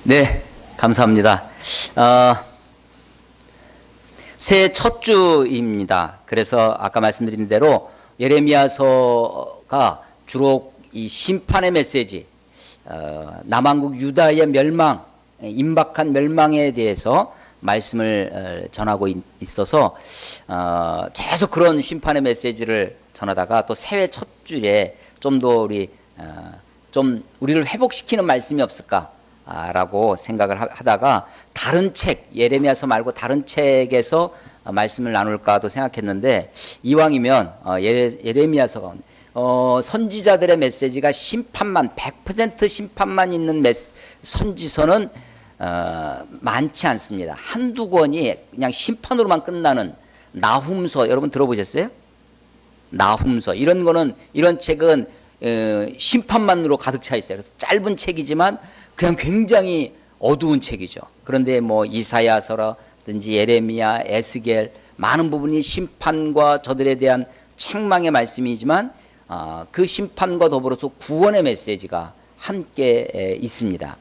네, 감사합니다. 어, 새해 첫 주입니다. 그래서 아까 말씀드린 대로 예레미야서가 주로 이 심판의 메시지, 남한국 유다의 멸망, 임박한 멸망에 대해서 말씀을 전하고 있어서 계속 그런 심판의 메시지를 전하다가 또 새해 첫 주에 좀 더 좀 우리를 회복시키는 말씀이 없을까? 라고 생각을 하다가 다른 책, 예레미야서 말고 다른 책에서 말씀을 나눌까도 생각했는데, 이왕이면 예레미야서가 선지자들의 메시지가 심판만 100% 심판만 있는 선지서는 많지 않습니다. 한두 권이 그냥 심판으로만 끝나는 나훔서, 여러분 들어보셨어요? 나훔서 이런 거는, 이런 책은 심판만으로 가득 차 있어요. 그래서 짧은 책이지만 그냥 굉장히 어두운 책이죠. 그런데 뭐 이사야서라든지 예레미야, 에스겔 많은 부분이 심판과 저들에 대한 책망의 말씀이지만 그 심판과 더불어서 구원의 메시지가 함께 있습니다.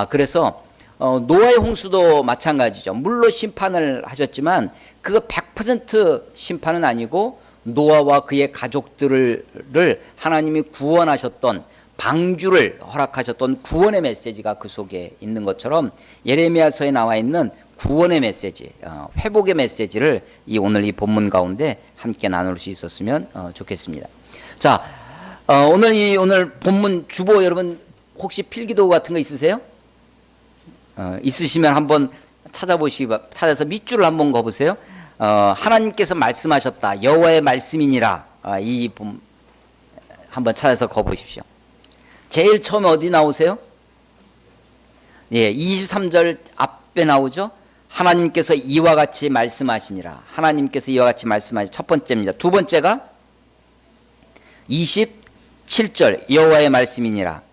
그래서 노아의 홍수도 마찬가지죠. 물로 심판을 하셨지만 그거 100% 심판은 아니고 노아와 그의 가족들을 하나님이 구원하셨던, 방주를 허락하셨던 구원의 메시지가 그 속에 있는 것처럼 예레미야서에 나와 있는 구원의 메시지, 회복의 메시지를 오늘 이 본문 가운데 함께 나눌 수 있었으면 좋겠습니다. 자, 오늘 본문 주보 여러분 혹시 필기도구 같은 거 있으세요? 있으시면 한번 찾아서 밑줄을 한번 그어보세요. 하나님께서 말씀하셨다, 여호와의 말씀이니라, 이 한번 찾아서 그어보십시오. 제일 처음에 어디 나오세요? 예, 23절 앞에 나오죠. 하나님께서 이와 같이 말씀하시니라. 하나님께서 이와 같이 말씀하시. 첫 번째입니다. 두 번째가 27절 여호와의 말씀이니라.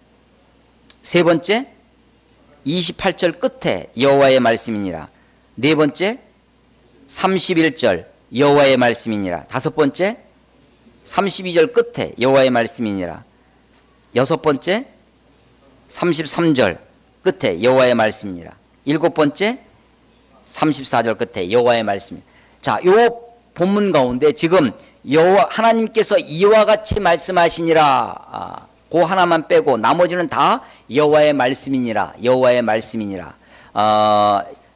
세 번째 28절 끝에 여호와의 말씀이니라. 네 번째 31절 여호와의 말씀이니라. 다섯 번째 32절 끝에 여호와의 말씀이니라. 여섯 번째 33절 끝에 여호와의 말씀이니라. 일곱 번째 34절 끝에 여호와의 말씀이니라. 자, 요 본문 가운데 지금 하나님께서 이와 같이 말씀하시니라, 그 하나만 빼고 나머지는 다 여호와의 말씀이니라, 여호와의 말씀이니라.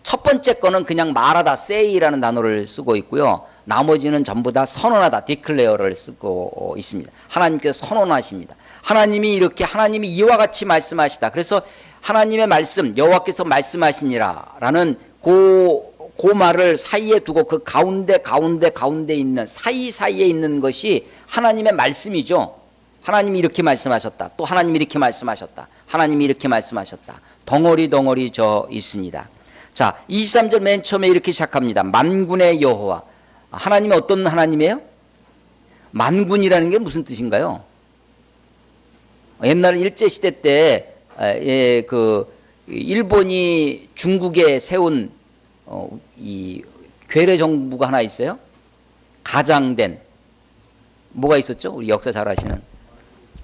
첫 번째 거는 그냥 말하다, say라는 단어를 쓰고 있고요. 나머지는 전부 다 선언하다, declare를 쓰고 있습니다. 하나님께서 선언하십니다. 하나님이 이와 같이 말씀하시다. 그래서 하나님의 말씀, 여호와께서 말씀하시니라 라는 그 말을 사이에 두고 그 가운데 있는, 사이사이에 있는 것이 하나님의 말씀이죠. 하나님이 이렇게 말씀하셨다, 또 하나님이 이렇게 말씀하셨다, 하나님이 이렇게 말씀하셨다. 덩어리 져 있습니다. 자, 23절 맨 처음에 이렇게 시작합니다. 만군의 여호와. 하나님이 어떤 하나님이에요? 만군이라는 게 무슨 뜻인가요? 옛날 일제시대 때 일본이 중국에 세운 이 괴뢰 정부가 하나 있어요. 가장된 뭐가 있었죠? 우리 역사 잘 아시는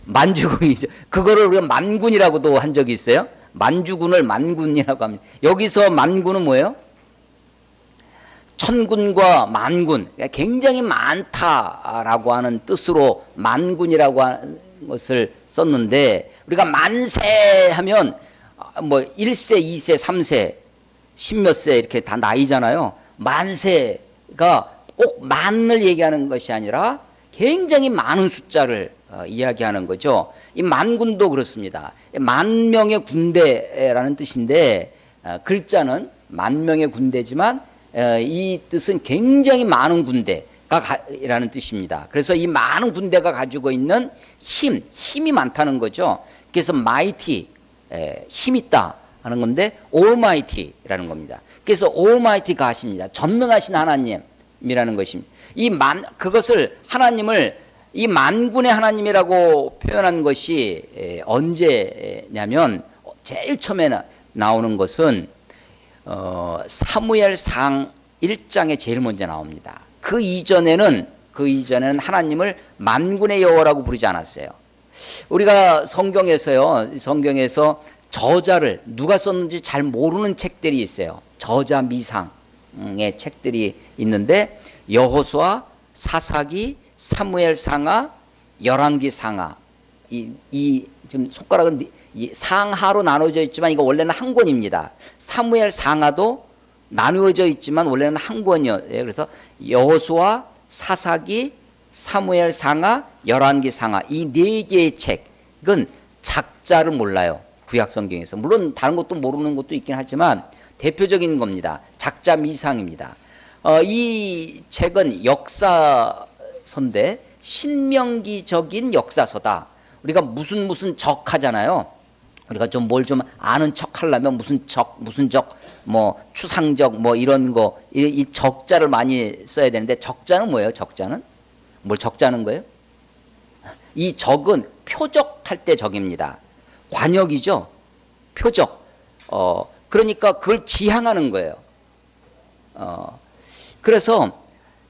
만주군이죠. 그거를 우리가 만군이라고도 한 적이 있어요. 만주군을 만군이라고 합니다. 여기서 만군은 뭐예요? 천군과 만군, 굉장히 많다라고 하는 뜻으로 만군이라고 하는 것을 썼는데, 우리가 만세 하면 뭐 1세, 2세, 3세, 10몇 세 이렇게 다 나이잖아요. 만세가 꼭 만을 얘기하는 것이 아니라 굉장히 많은 숫자를 이야기하는 거죠. 이 만군도 그렇습니다. 만 명의 군대라는 뜻인데, 글자는 만 명의 군대지만 이 뜻은 굉장히 많은 군대라는 뜻입니다. 그래서 이 많은 군대가 가지고 있는 힘이 많다는 거죠. 그래서 mighty, 힘 있다 하는 건데 almighty라는 겁니다. 그래서 almighty가 하십니다. 전능하신 하나님이라는 것입니다. 그것을 하나님을 이 만군의 하나님이라고 표현한 것이 언제냐면, 제일 처음에 나오는 것은 사무엘상 1장에 제일 먼저 나옵니다. 그 이전에는 하나님을 만군의 여호와라고 부르지 않았어요. 우리가 성경에서 저자를 누가 썼는지 잘 모르는 책들이 있어요. 저자 미상의 책들이 있는데 여호수아, 사사기, 사무엘상하, 열왕기상하 이 지금 손가락은 이 상하로 나눠져 있지만 이거 원래는 한 권입니다. 사무엘상하도 나누어져 있지만 원래는 한 권이에요. 그래서 여호수아, 사사기, 사무엘상하, 열왕기상하 이 네 개의 책은 작자를 몰라요. 구약성경에서. 물론 다른 것도 모르는 것도 있긴 하지만 대표적인 겁니다. 작자 미상입니다. 이 책은 역사서인데 신명기적인 역사서다. 우리가 무슨 적 하잖아요. 우리가 좀 뭘 좀 아는 척 하려면 무슨 적, 뭐 추상적 뭐 이런 거, 이 적자를 많이 써야 되는데 적자는 뭐예요? 적자는? 뭘 적자는 거예요? 이 적은 표적할 때 적입니다. 관역이죠. 표적. 그러니까 그걸 지향하는 거예요. 그래서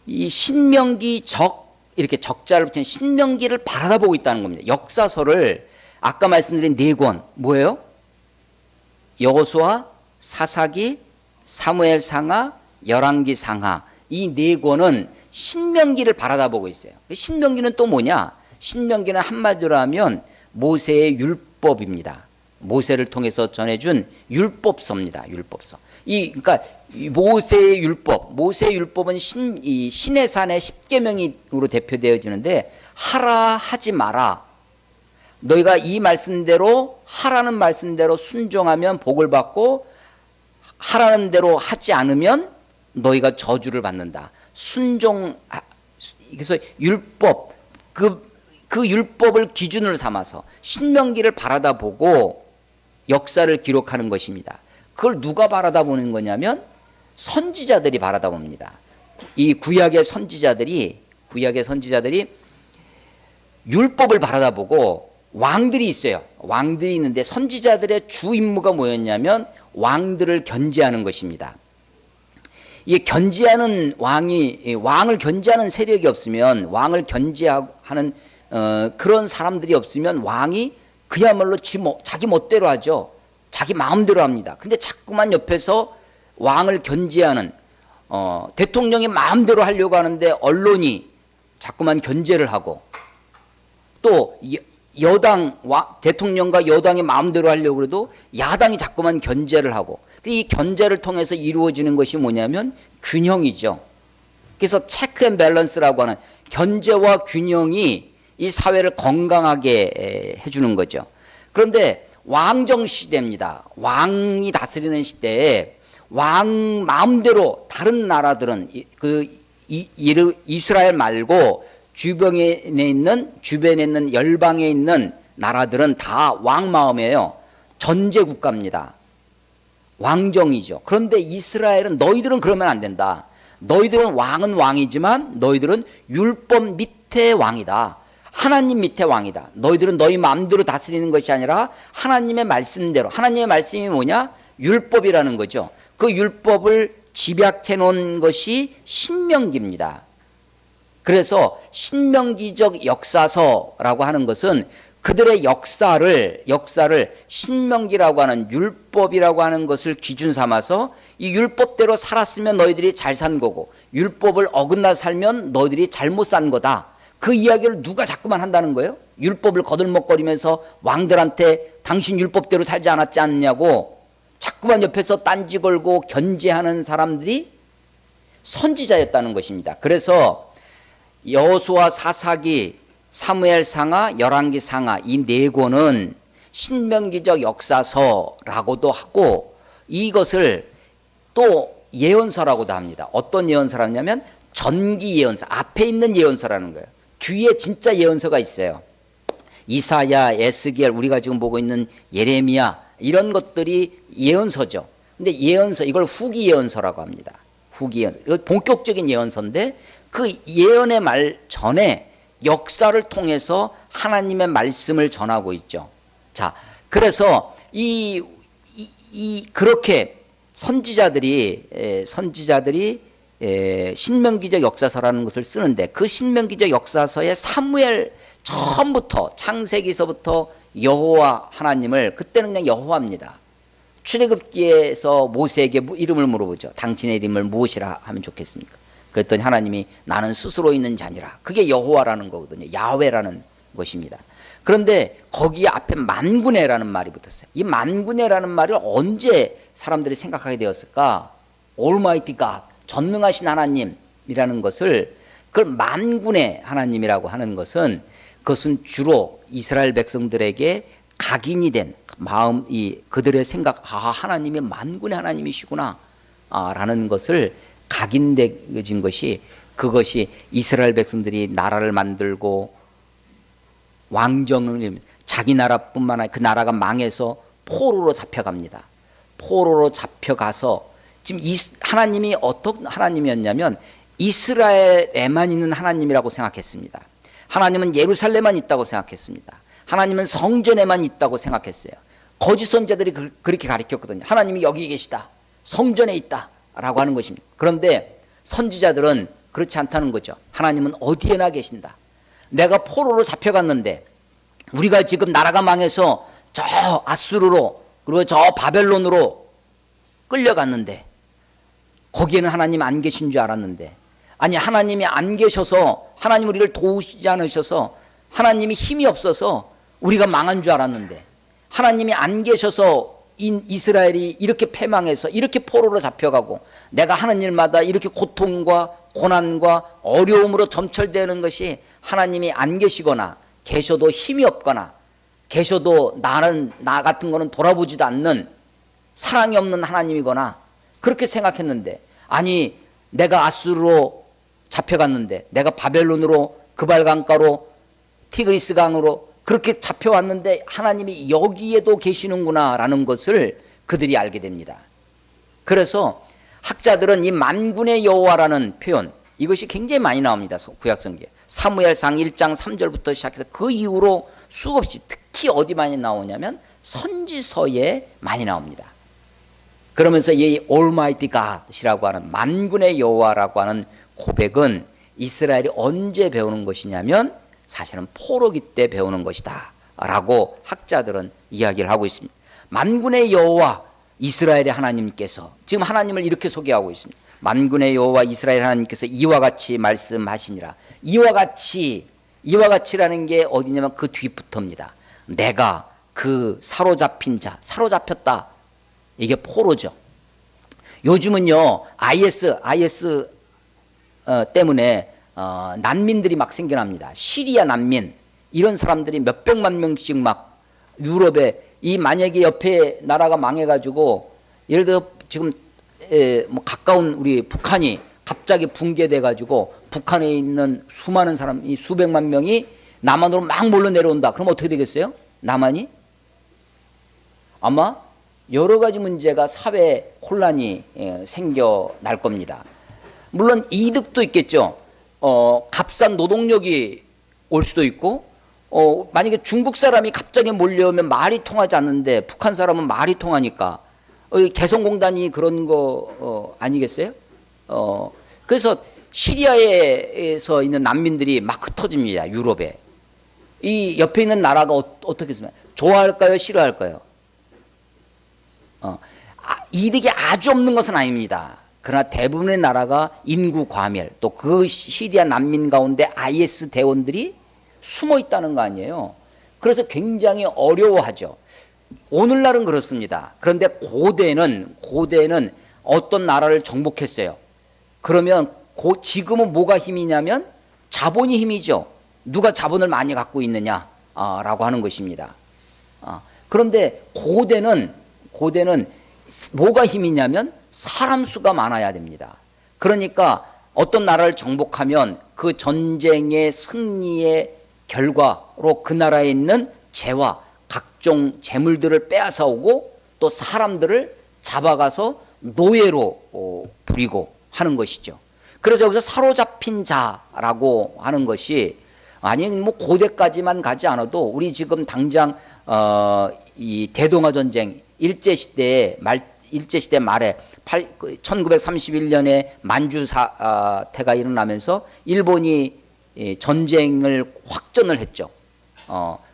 이 신명기 적 이렇게 적자를 붙인 신명기를 바라보고 있다는 겁니다. 역사서를 아까 말씀드린 네 권 뭐예요? 여호수아, 사사기, 사무엘상하, 열왕기상하 이 네 권은 신명기를 바라다보고 있어요. 신명기는 또 뭐냐? 신명기는 한마디로 하면 모세의 율법입니다. 모세를 통해서 전해준 율법서입니다. 율법서. 그러니까 모세의 율법은 신의 산의 10계명으로 대표되어지는데 하라 하지 마라. 너희가 이 말씀대로 하라는 말씀대로 순종하면 복을 받고 하라는 대로 하지 않으면 너희가 저주를 받는다. 그래서 율법 그 율법을 기준으로 삼아서 신명기를 바라다 보고 역사를 기록하는 것입니다. 그걸 누가 바라다 보는 거냐면 선지자들이 바라다 봅니다. 이 구약의 선지자들이 율법을 바라다 보고 왕들이 있어요. 왕들이 있는데 선지자들의 주 임무가 뭐였냐면 왕들을 견제하는 것입니다. 이 견제하는 왕을 견제하는 세력이 없으면 왕을 견제하는 그런 사람들이 없으면 왕이 그야말로 자기 멋대로 하죠. 자기 마음대로 합니다. 근데 자꾸만 옆에서 왕을 견제하는 대통령이 마음대로 하려고 하는데 언론이 자꾸만 견제를 하고 또 대통령과 여당이 마음대로 하려고 해도 야당이 자꾸만 견제를 하고 이 견제를 통해서 이루어지는 것이 뭐냐면 균형이죠. 그래서 체크 앤 밸런스라고 하는 견제와 균형이 이 사회를 건강하게 해주는 거죠. 그런데 왕정 시대입니다. 왕이 다스리는 시대에 왕 마음대로 다른 나라들은 이스라엘 말고 주변에 있는 열방에 있는 나라들은 다 왕 마음이에요. 전제 국가입니다. 왕정이죠. 그런데 이스라엘은 너희들은 그러면 안 된다. 너희들은 왕은 왕이지만 너희들은 율법 밑에 왕이다. 하나님 밑에 왕이다. 너희들은 너희 마음대로 다스리는 것이 아니라 하나님의 말씀대로. 하나님의 말씀이 뭐냐? 율법이라는 거죠. 그 율법을 집약해 놓은 것이 신명기입니다. 그래서 신명기적 역사서라고 하는 것은 그들의 역사를 신명기라고 하는 율법이라고 하는 것을 기준 삼아서 이 율법대로 살았으면 너희들이 잘 산 거고 율법을 어긋나 살면 너희들이 잘못 산 거다. 그 이야기를 누가 자꾸만 한다는 거예요? 율법을 거들먹거리면서 왕들한테 당신 율법대로 살지 않았지 않느냐고 자꾸만 옆에서 딴지 걸고 견제하는 사람들이 선지자였다는 것입니다. 그래서 여호수아, 사사기, 사무엘상하, 열왕기상하 이 네 권은 신명기적 역사서라고도 하고 이것을 또 예언서라고도 합니다. 어떤 예언서라냐면 전기 예언서, 앞에 있는 예언서라는 거예요. 뒤에 진짜 예언서가 있어요. 이사야, 에스겔, 우리가 지금 보고 있는 예레미야 이런 것들이 예언서죠. 근데 예언서 이걸 후기 예언서라고 합니다. 후기 예언서. 이거 본격적인 예언서인데 그 예언의 말 전에 역사를 통해서 하나님의 말씀을 전하고 있죠. 자, 그래서 그렇게 선지자들이 신명기적 역사서라는 것을 쓰는데 그 신명기적 역사서의 사무엘 처음부터 창세기서부터 여호와 하나님을, 그때는 그냥 여호와입니다. 출애굽기에서 모세에게 이름을 물어보죠. 당신의 이름을 무엇이라 하면 좋겠습니까? 그랬더니 하나님이 나는 스스로 있는 자니라. 그게 여호와라는 거거든요. 야훼라는 것입니다. 그런데 거기에 앞에 만군의라는 말이 붙었어요. 이 만군의라는 말을 언제 사람들이 생각하게 되었을까? Almighty God, 전능하신 하나님이라는 것을, 그걸 만군의 하나님이라고 하는 것은, 그것은 주로 이스라엘 백성들에게 각인이 된 마음이, 그들의 생각, 하나님이 만군의 하나님이시구나 라는 것을 각인되어진 것이, 그것이 이스라엘 백성들이 나라를 만들고 왕정을, 자기 나라뿐만 아니라 그 나라가 망해서 포로로 잡혀갑니다. 포로로 잡혀가서 지금 하나님이 어떤 하나님이었냐면 이스라엘에만 있는 하나님이라고 생각했습니다. 하나님은 예루살렘만 있다고 생각했습니다. 하나님은 성전에만 있다고 생각했어요. 거짓 선지자들이 그렇게 가르쳤거든요. 하나님이 여기 계시다, 성전에 있다 라고 하는 것입니다. 그런데 선지자들은 그렇지 않다는 거죠. 하나님은 어디에나 계신다. 내가 포로로 잡혀갔는데, 우리가 지금 나라가 망해서 저 아수르로, 그리고 저 바벨론으로 끌려갔는데 거기에는 하나님 안 계신 줄 알았는데, 아니 하나님이 안 계셔서, 하나님 우리를 도우시지 않으셔서, 하나님이 힘이 없어서 우리가 망한 줄 알았는데, 하나님이 안 계셔서 이스라엘이 이렇게 패망해서 이렇게 포로로 잡혀가고, 내가 하는 일마다 이렇게 고통과 고난과 어려움으로 점철되는 것이, 하나님이 안 계시거나 계셔도 힘이 없거나 계셔도 나 같은 거는 돌아보지도 않는 사랑이 없는 하나님이거나 그렇게 생각했는데, 아니 내가 아수르로 잡혀갔는데, 내가 바벨론으로, 그발강가로, 티그리스 강으로 그렇게 잡혀왔는데 하나님이 여기에도 계시는구나 라는 것을 그들이 알게 됩니다. 그래서 학자들은 이 만군의 여호와라는 표현, 이것이 굉장히 많이 나옵니다. 구약성경에. 사무엘상 1장 3절부터 시작해서 그 이후로 수없이, 특히 어디 많이 나오냐면 선지서에 많이 나옵니다. 그러면서 이 Almighty God이라고 하는, 만군의 여호와라고 하는 고백은 이스라엘이 언제 배우는 것이냐면 사실은 포로기 때 배우는 것이다 라고 학자들은 이야기를 하고 있습니다. 만군의 여호와 이스라엘의 하나님께서, 지금 하나님을 이렇게 소개하고 있습니다. 만군의 여호와 이스라엘 하나님께서 이와 같이 말씀하시니라. 이와 같이라는 게 어디냐면 그 뒤부터입니다. 내가 그 사로잡힌 자, 사로잡혔다, 이게 포로죠. 요즘은요 IS 때문에 난민들이 막 생겨납니다. 시리아 난민, 이런 사람들이 몇백만 명씩 막 유럽에, 이 만약에 옆에 나라가 망해가지고, 예를 들어 지금 뭐 가까운 우리 북한이 갑자기 붕괴돼가지고 북한에 있는 수많은 사람이, 수백만 명이 남한으로 막 몰려 내려온다. 그럼 어떻게 되겠어요? 남한이 아마 여러 가지 문제가, 사회 혼란이 생겨날 겁니다. 물론 이득도 있겠죠. 값싼 노동력이 올 수도 있고, 만약에 중국 사람이 갑자기 몰려오면 말이 통하지 않는데 북한 사람은 말이 통하니까, 개성공단이 그런 거 아니겠어요? 그래서 시리아에서 있는 난민들이 막 흩어집니다. 유럽에. 이 옆에 있는 나라가 어떻게 했으면 좋아할까요? 싫어할까요? 이득이 아주 없는 것은 아닙니다. 그러나 대부분의 나라가 인구 과멸, 또 그 시리아 난민 가운데 IS 대원들이 숨어 있다는 거 아니에요. 그래서 굉장히 어려워하죠. 오늘날은 그렇습니다. 그런데 고대는 어떤 나라를 정복했어요. 그러면 지금은 뭐가 힘이냐면 자본이 힘이죠. 누가 자본을 많이 갖고 있느냐라고 하는 것입니다. 그런데 고대는 뭐가 힘이냐면 사람 수가 많아야 됩니다. 그러니까 어떤 나라를 정복하면 그 전쟁의 승리의 결과로 그 나라에 있는 재화, 각종 재물들을 빼앗아 오고, 또 사람들을 잡아가서 노예로 부리고 하는 것이죠. 그래서 여기서 사로잡힌 자라고 하는 것이, 아니 뭐 고대까지만 가지 않아도 우리 지금 당장 이 대동아 전쟁 일제시대 말에 1931년에 만주 사태가 일어나면서 일본이 전쟁을 확전을 했죠.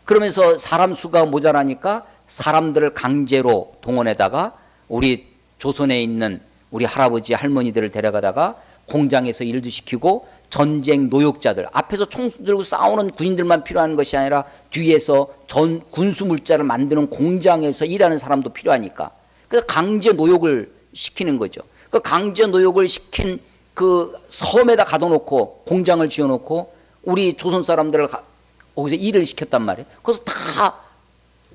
그러면서 사람 수가 모자라니까 사람들을 강제로 동원해다가 우리 조선에 있는 우리 할아버지 할머니들을 데려가다가 공장에서 일도 시키고 전쟁 노역자들, 앞에서 총 들고 싸우는 군인들만 필요한 것이 아니라 뒤에서 군수 물자를 만드는 공장에서 일하는 사람도 필요하니까, 그래서 강제 노역을 시키는 거죠. 그 강제 노역을 시킨 그 섬에다 가둬놓고 공장을 지어놓고 우리 조선 사람들을 거기서 일을 시켰단 말이에요. 그래서 다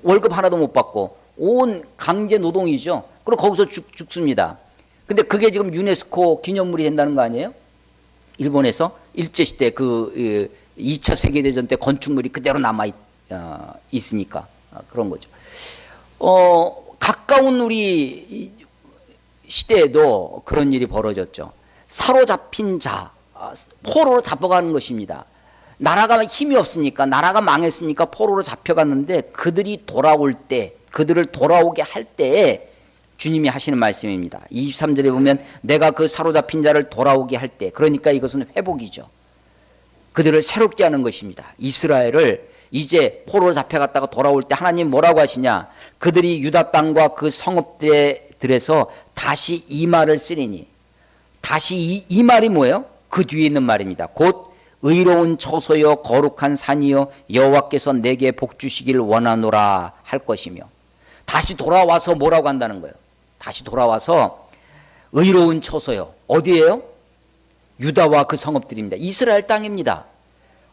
월급 하나도 못 받고 온 강제 노동이죠. 그리고 거기서 죽습니다. 근데 그게 지금 유네스코 기념물이 된다는 거 아니에요? 일본에서 일제시대 그 2차 세계대전 때 건축물이 그대로 남아 있으니까 그런 거죠. 가까운 우리 시대에도 그런 일이 벌어졌죠. 사로잡힌 자, 포로로 잡혀가는 것입니다. 나라가 힘이 없으니까, 나라가 망했으니까 포로로 잡혀갔는데 그들이 돌아올 때, 그들을 돌아오게 할 때에 주님이 하시는 말씀입니다. 23절에 보면 내가 그 사로잡힌 자를 돌아오게 할 때, 그러니까 이것은 회복이죠. 그들을 새롭게 하는 것입니다. 이스라엘을 이제 포로로 잡혀갔다가 돌아올 때 하나님 뭐라고 하시냐? 그들이 유다 땅과 그 성읍들에서 다시 이 말을 쓰리니, 다시 이 말이 뭐예요? 그 뒤에 있는 말입니다. 곧 의로운 처소여 거룩한 산이여 여호와께서 내게 복 주시길 원하노라 할 것이며, 다시 돌아와서 뭐라고 한다는 거예요? 다시 돌아와서 의로운 처소요. 어디예요? 유다와 그 성읍들입니다. 이스라엘 땅입니다.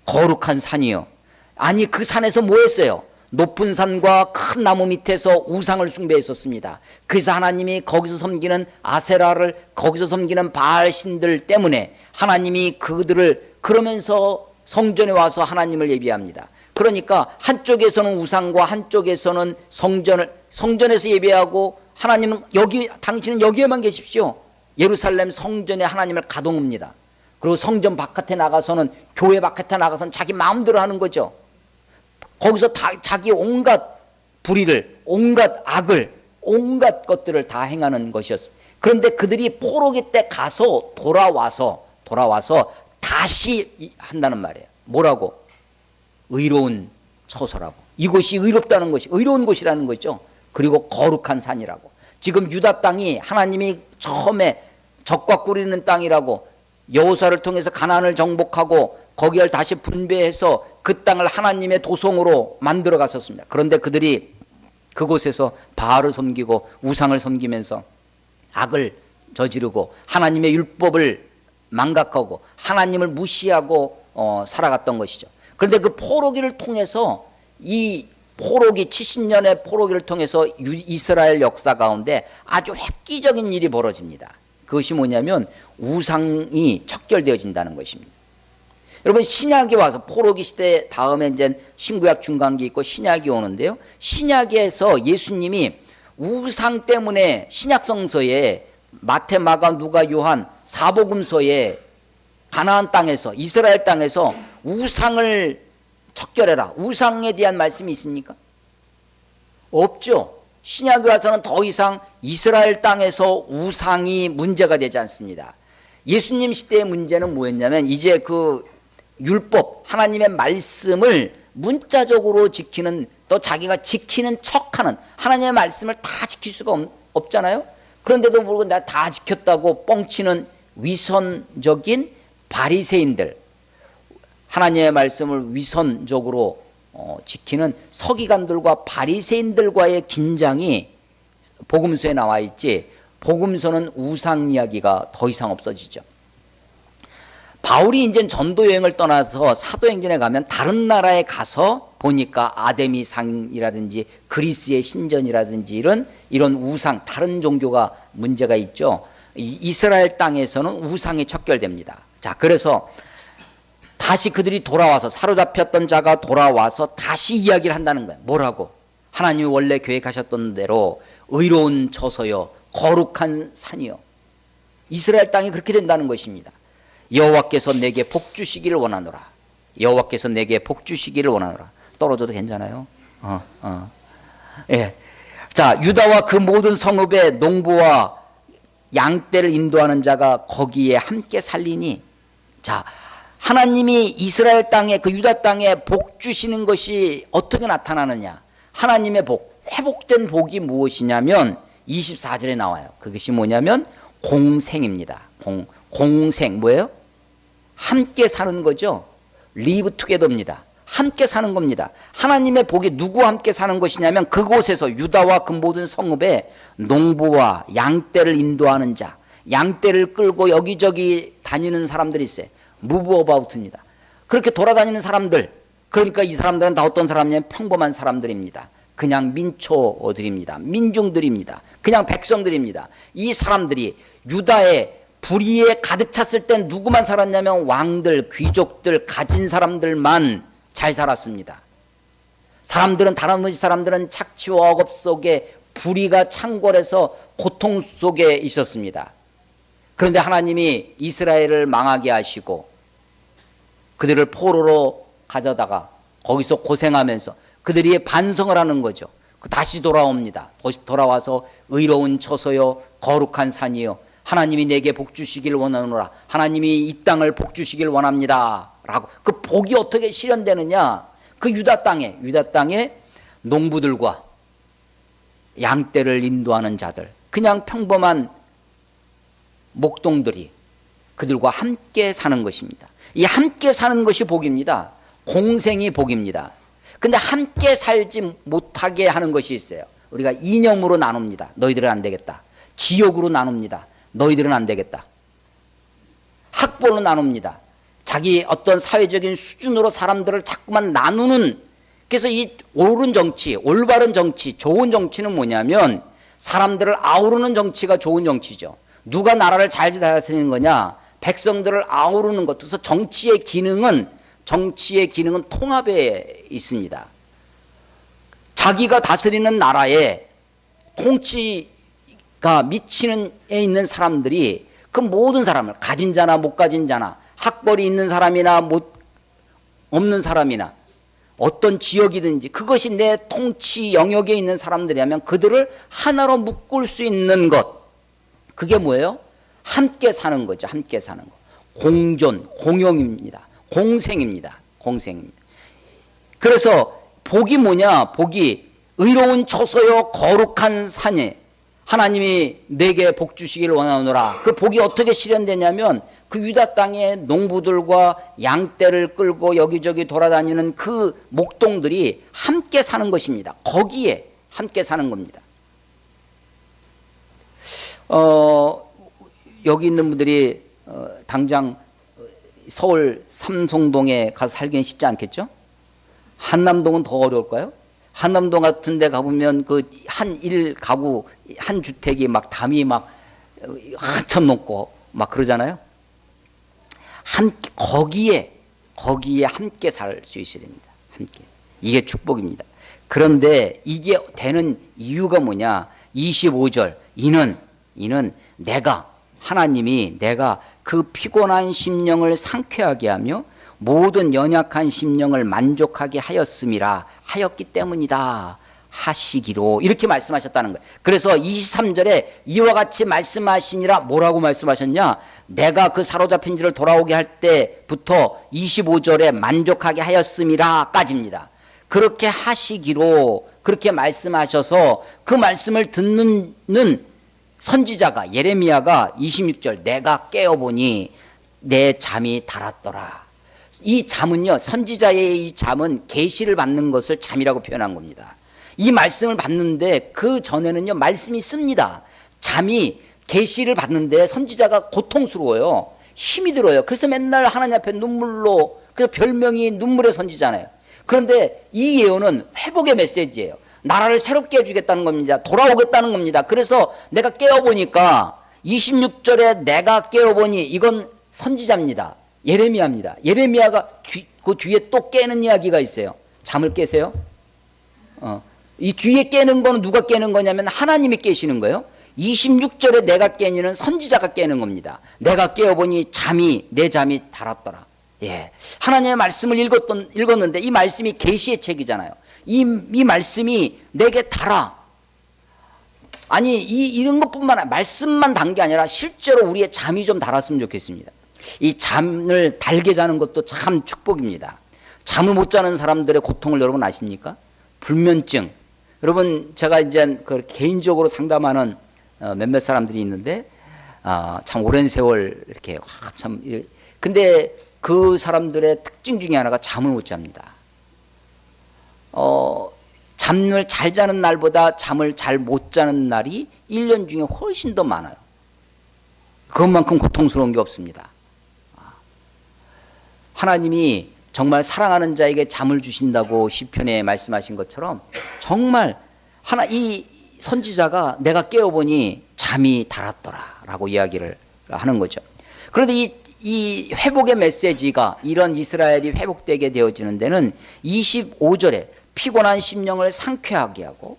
거룩한 산이요. 아니 그 산에서 뭐 했어요? 높은 산과 큰 나무 밑에서 우상을 숭배했었습니다. 그래서 하나님이 거기서 섬기는 아세라를, 거기서 섬기는 바알 신들 때문에 하나님이 그들을, 그러면서 성전에 와서 하나님을 예배합니다. 그러니까 한쪽에서는 우상과 한쪽에서는 성전에서 예배하고, 하나님은 여기, 당신은 여기에만 계십시오. 예루살렘 성전에 하나님을 가둬뭅니다. 그리고 성전 바깥에 나가서는, 교회 바깥에 나가서는 자기 마음대로 하는 거죠. 거기서 자기 온갖 불의를, 온갖 악을, 온갖 것들을 다 행하는 것이었습니다. 그런데 그들이 포로기 때 가서 돌아와서 다시 한다는 말이에요. 뭐라고? 의로운 처소라고. 이곳이 의롭다는 것이, 의로운 곳이라는 거죠. 그리고 거룩한 산이라고. 지금 유다 땅이 하나님이 처음에 적과 꿀이는 땅이라고, 여호수아를 통해서 가나안을 정복하고 거기를 다시 분배해서 그 땅을 하나님의 도성으로 만들어 갔었습니다. 그런데 그들이 그곳에서 바알을 섬기고 우상을 섬기면서 악을 저지르고 하나님의 율법을 망각하고 하나님을 무시하고 살아갔던 것이죠. 그런데 그 포로기를 통해서, 이 포로기 70년의 포로기를 통해서 이스라엘 역사 가운데 아주 획기적인 일이 벌어집니다. 그것이 뭐냐면 우상이 척결되어진다는 것입니다. 여러분, 신약이 와서 포로기 시대 다음에 이제 신구약 중간기 있고 신약이 오는데요. 신약에서 예수님이 우상 때문에 신약 성서에 마태, 마가, 누가, 요한 사복음서에 가나안 땅에서, 이스라엘 땅에서 우상을 척결해라, 우상에 대한 말씀이 있습니까? 없죠. 신약에 와서는 더 이상 이스라엘 땅에서 우상이 문제가 되지 않습니다. 예수님 시대의 문제는 뭐였냐면, 이제 그 율법, 하나님의 말씀을 문자적으로 지키는, 또 자기가 지키는 척하는, 하나님의 말씀을 다 지킬 수가 없잖아요. 그런데도 모르고 나 다 지켰다고 뻥치는 위선적인 바리새인들, 하나님의 말씀을 위선적으로 지키는 서기관들과 바리새인들과의 긴장이 복음서에 나와 있지, 복음서는 우상 이야기가 더 이상 없어지죠. 바울이 이제 전도 여행을 떠나서 사도행전에 가면 다른 나라에 가서 보니까 아데미 상이라든지 그리스의 신전이라든지 이런 우상, 다른 종교가 문제가 있죠. 이스라엘 땅에서는 우상이 척결됩니다. 자, 그래서 다시 그들이 돌아와서, 사로잡혔던 자가 돌아와서 다시 이야기를 한다는 거예요. 뭐라고? 하나님이 원래 계획하셨던 대로 의로운 처소여 거룩한 산이요. 이스라엘 땅이 그렇게 된다는 것입니다. 여호와께서 내게 복 주시기를 원하노라. 여호와께서 내게 복 주시기를 원하노라. 떨어져도 괜찮아요? 예. 자, 유다와 그 모든 성읍의 농부와 양떼를 인도하는 자가 거기에 함께 살리니. 자, 하나님이 이스라엘 땅에 그 유다 땅에 복 주시는 것이 어떻게 나타나느냐? 하나님의 복, 회복된 복이 무엇이냐면 24절에 나와요. 그것이 뭐냐면 공생입니다. 공생 뭐예요? 함께 사는 거죠. live together입니다. 함께 사는 겁니다. 하나님의 복이 누구와 함께 사는 것이냐면 그곳에서 유다와 그 모든 성읍에 농부와 양떼를 인도하는 자, 양떼를 끌고 여기저기 다니는 사람들이 있어요. move about입니다. 그렇게 돌아다니는 사람들, 그러니까 이 사람들은 다 어떤 사람이냐면 평범한 사람들입니다. 그냥 민초들입니다. 민중들입니다. 그냥 백성들입니다. 이 사람들이 유다의 불의에 가득 찼을 땐 누구만 살았냐면 왕들, 귀족들, 가진 사람들만 잘 살았습니다. 사람들은 다른 사람들은 착취와 억압 속에 불의가 창궐해서 고통 속에 있었습니다. 그런데 하나님이 이스라엘을 망하게 하시고 그들을 포로로 가져다가 거기서 고생하면서 그들이 반성을 하는 거죠. 다시 돌아옵니다. 다시 돌아와서 의로운 처소요 거룩한 산이요 하나님이 내게 복 주시길 원하노라. 하나님이 이 땅을 복 주시길 원합니다. 라고. 그 복이 어떻게 실현되느냐? 그 유다 땅에 농부들과 양떼를 인도하는 자들, 그냥 평범한 목동들이 그들과 함께 사는 것입니다. 이 함께 사는 것이 복입니다. 공생이 복입니다. 근데 함께 살지 못하게 하는 것이 있어요. 우리가 이념으로 나눕니다. 너희들은 안 되겠다. 지역으로 나눕니다. 너희들은 안 되겠다. 학벌로 나눕니다. 자기 어떤 사회적인 수준으로 사람들을 자꾸만 나누는, 그래서 이 옳은 정치, 올바른 정치, 좋은 정치는 뭐냐면 사람들을 아우르는 정치가 좋은 정치죠. 누가 나라를 잘 다스리는 거냐? 백성들을 아우르는 것. 그래서 정치의 기능은 통합에 있습니다. 자기가 다스리는 나라에 통치가 미치는 에 있는 사람들이 그 모든 사람을, 가진 자나 못 가진 자나, 학벌이 있는 사람이나 못 없는 사람이나 어떤 지역이든지 그것이 내 통치 영역에 있는 사람들이라면 그들을 하나로 묶을 수 있는 것, 그게 뭐예요? 함께 사는 거죠. 함께 사는 거. 공존, 공용입니다. 공생입니다. 공생입니다. 그래서 복이 뭐냐? 복이 의로운 처소요 거룩한 산에 하나님이 내게 복 주시기를 원하노라. 그 복이 어떻게 실현되냐면 그 유다 땅의 농부들과 양떼를 끌고 여기저기 돌아다니는 그 목동들이 함께 사는 것입니다. 거기에 함께 사는 겁니다. 여기 있는 분들이 당장 서울 삼성동에 가서 살기는 쉽지 않겠죠? 한남동은 더 어려울까요? 한남동 같은 데 가보면 그 한 일 가구, 한 주택이 막 담이 막 한참 높고 막 그러잖아요? 거기에 함께 살 수 있어야 됩니다. 함께. 이게 축복입니다. 그런데 이게 되는 이유가 뭐냐? 25절. 이는 하나님이 내가 그 피곤한 심령을 상쾌하게 하며 모든 연약한 심령을 만족하게 하였기 때문이다 하시기로, 이렇게 말씀하셨다는 거예요. 그래서 23절에 이와 같이 말씀하시니라. 뭐라고 말씀하셨냐? 내가 그 사로잡힌 지를 돌아오게 할 때부터 25절에 만족하게 하였음이라 까지입니다. 그렇게 하시기로, 그렇게 말씀하셔서 그 말씀을 듣는 선지자가, 예레미야가 26절 내가 깨어보니 내 잠이 달았더라. 이 잠은요, 선지자의 이 잠은 계시를 받는 것을 잠이라고 표현한 겁니다. 이 말씀을 받는데 그 전에는요 말씀이 씁니다. 잠이, 계시를 받는데 선지자가 고통스러워요. 힘이 들어요. 그래서 맨날 하나님 앞에 눈물로, 그래서 별명이 눈물의 선지자잖아요. 그런데 이 예언은 회복의 메시지예요. 나라를 새롭게 해주겠다는 겁니다. 돌아오겠다는 겁니다. 그래서 내가 깨어보니까 26절에 내가 깨어보니, 이건 선지자입니다. 예레미야입니다. 예레미야가 그 뒤에 또 깨는 이야기가 있어요. 잠을 깨세요? 이 뒤에 깨는 거는 누가 깨는 거냐면 하나님이 깨시는 거예요. 26절에 내가 깨니는 선지자가 깨는 겁니다. 내가 깨어보니 내 잠이 달았더라. 예, 하나님의 말씀을 읽었는데 이 말씀이 계시의 책이잖아요. 이 말씀이 내게 달아. 아니 이런 것뿐만 아니라 말씀만 단 게 아니라 실제로 우리의 잠이 좀 달았으면 좋겠습니다. 이 잠을 달게 자는 것도 참 축복입니다. 잠을 못 자는 사람들의 고통을 여러분 아십니까? 불면증. 여러분 제가 이제 그 개인적으로 상담하는 몇몇 사람들이 있는데 참 오랜 세월 이렇게 참 근데 그 사람들의 특징 중에 하나가 잠을 못 잡니다. 잠을 잘 자는 날보다 잠을 잘 못 자는 날이 1년 중에 훨씬 더 많아요. 그것만큼 고통스러운 게 없습니다. 하나님이 정말 사랑하는 자에게 잠을 주신다고 시편에 말씀하신 것처럼 정말 이 선지자가 내가 깨어보니 잠이 달았더라라고 이야기를 하는 거죠. 그런데 이 회복의 메시지가 이런 이스라엘이 회복되게 되어지는 데는 25절에 피곤한 심령을 상쾌하게 하고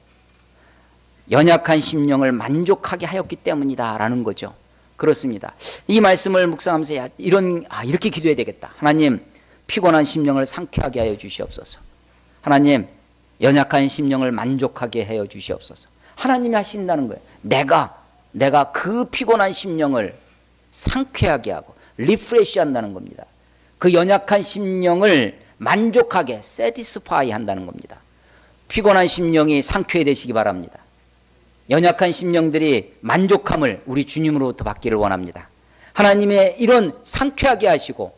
연약한 심령을 만족하게 하였기 때문이다라는 거죠. 그렇습니다. 이 말씀을 묵상하면서 이렇게 기도해야 되겠다. 하나님, 피곤한 심령을 상쾌하게 하여 주시옵소서. 하나님, 연약한 심령을 만족하게 하여 주시옵소서. 하나님이 하신다는 거예요. 내가 그 피곤한 심령을 상쾌하게 하고 리프레시 한다는 겁니다. 그 연약한 심령을 만족하게 satisfy 한다는 겁니다. 피곤한 심령이 상쾌되시기 바랍니다. 연약한 심령들이 만족함을 우리 주님으로부터 받기를 원합니다. 하나님의 이런 상쾌하게 하시고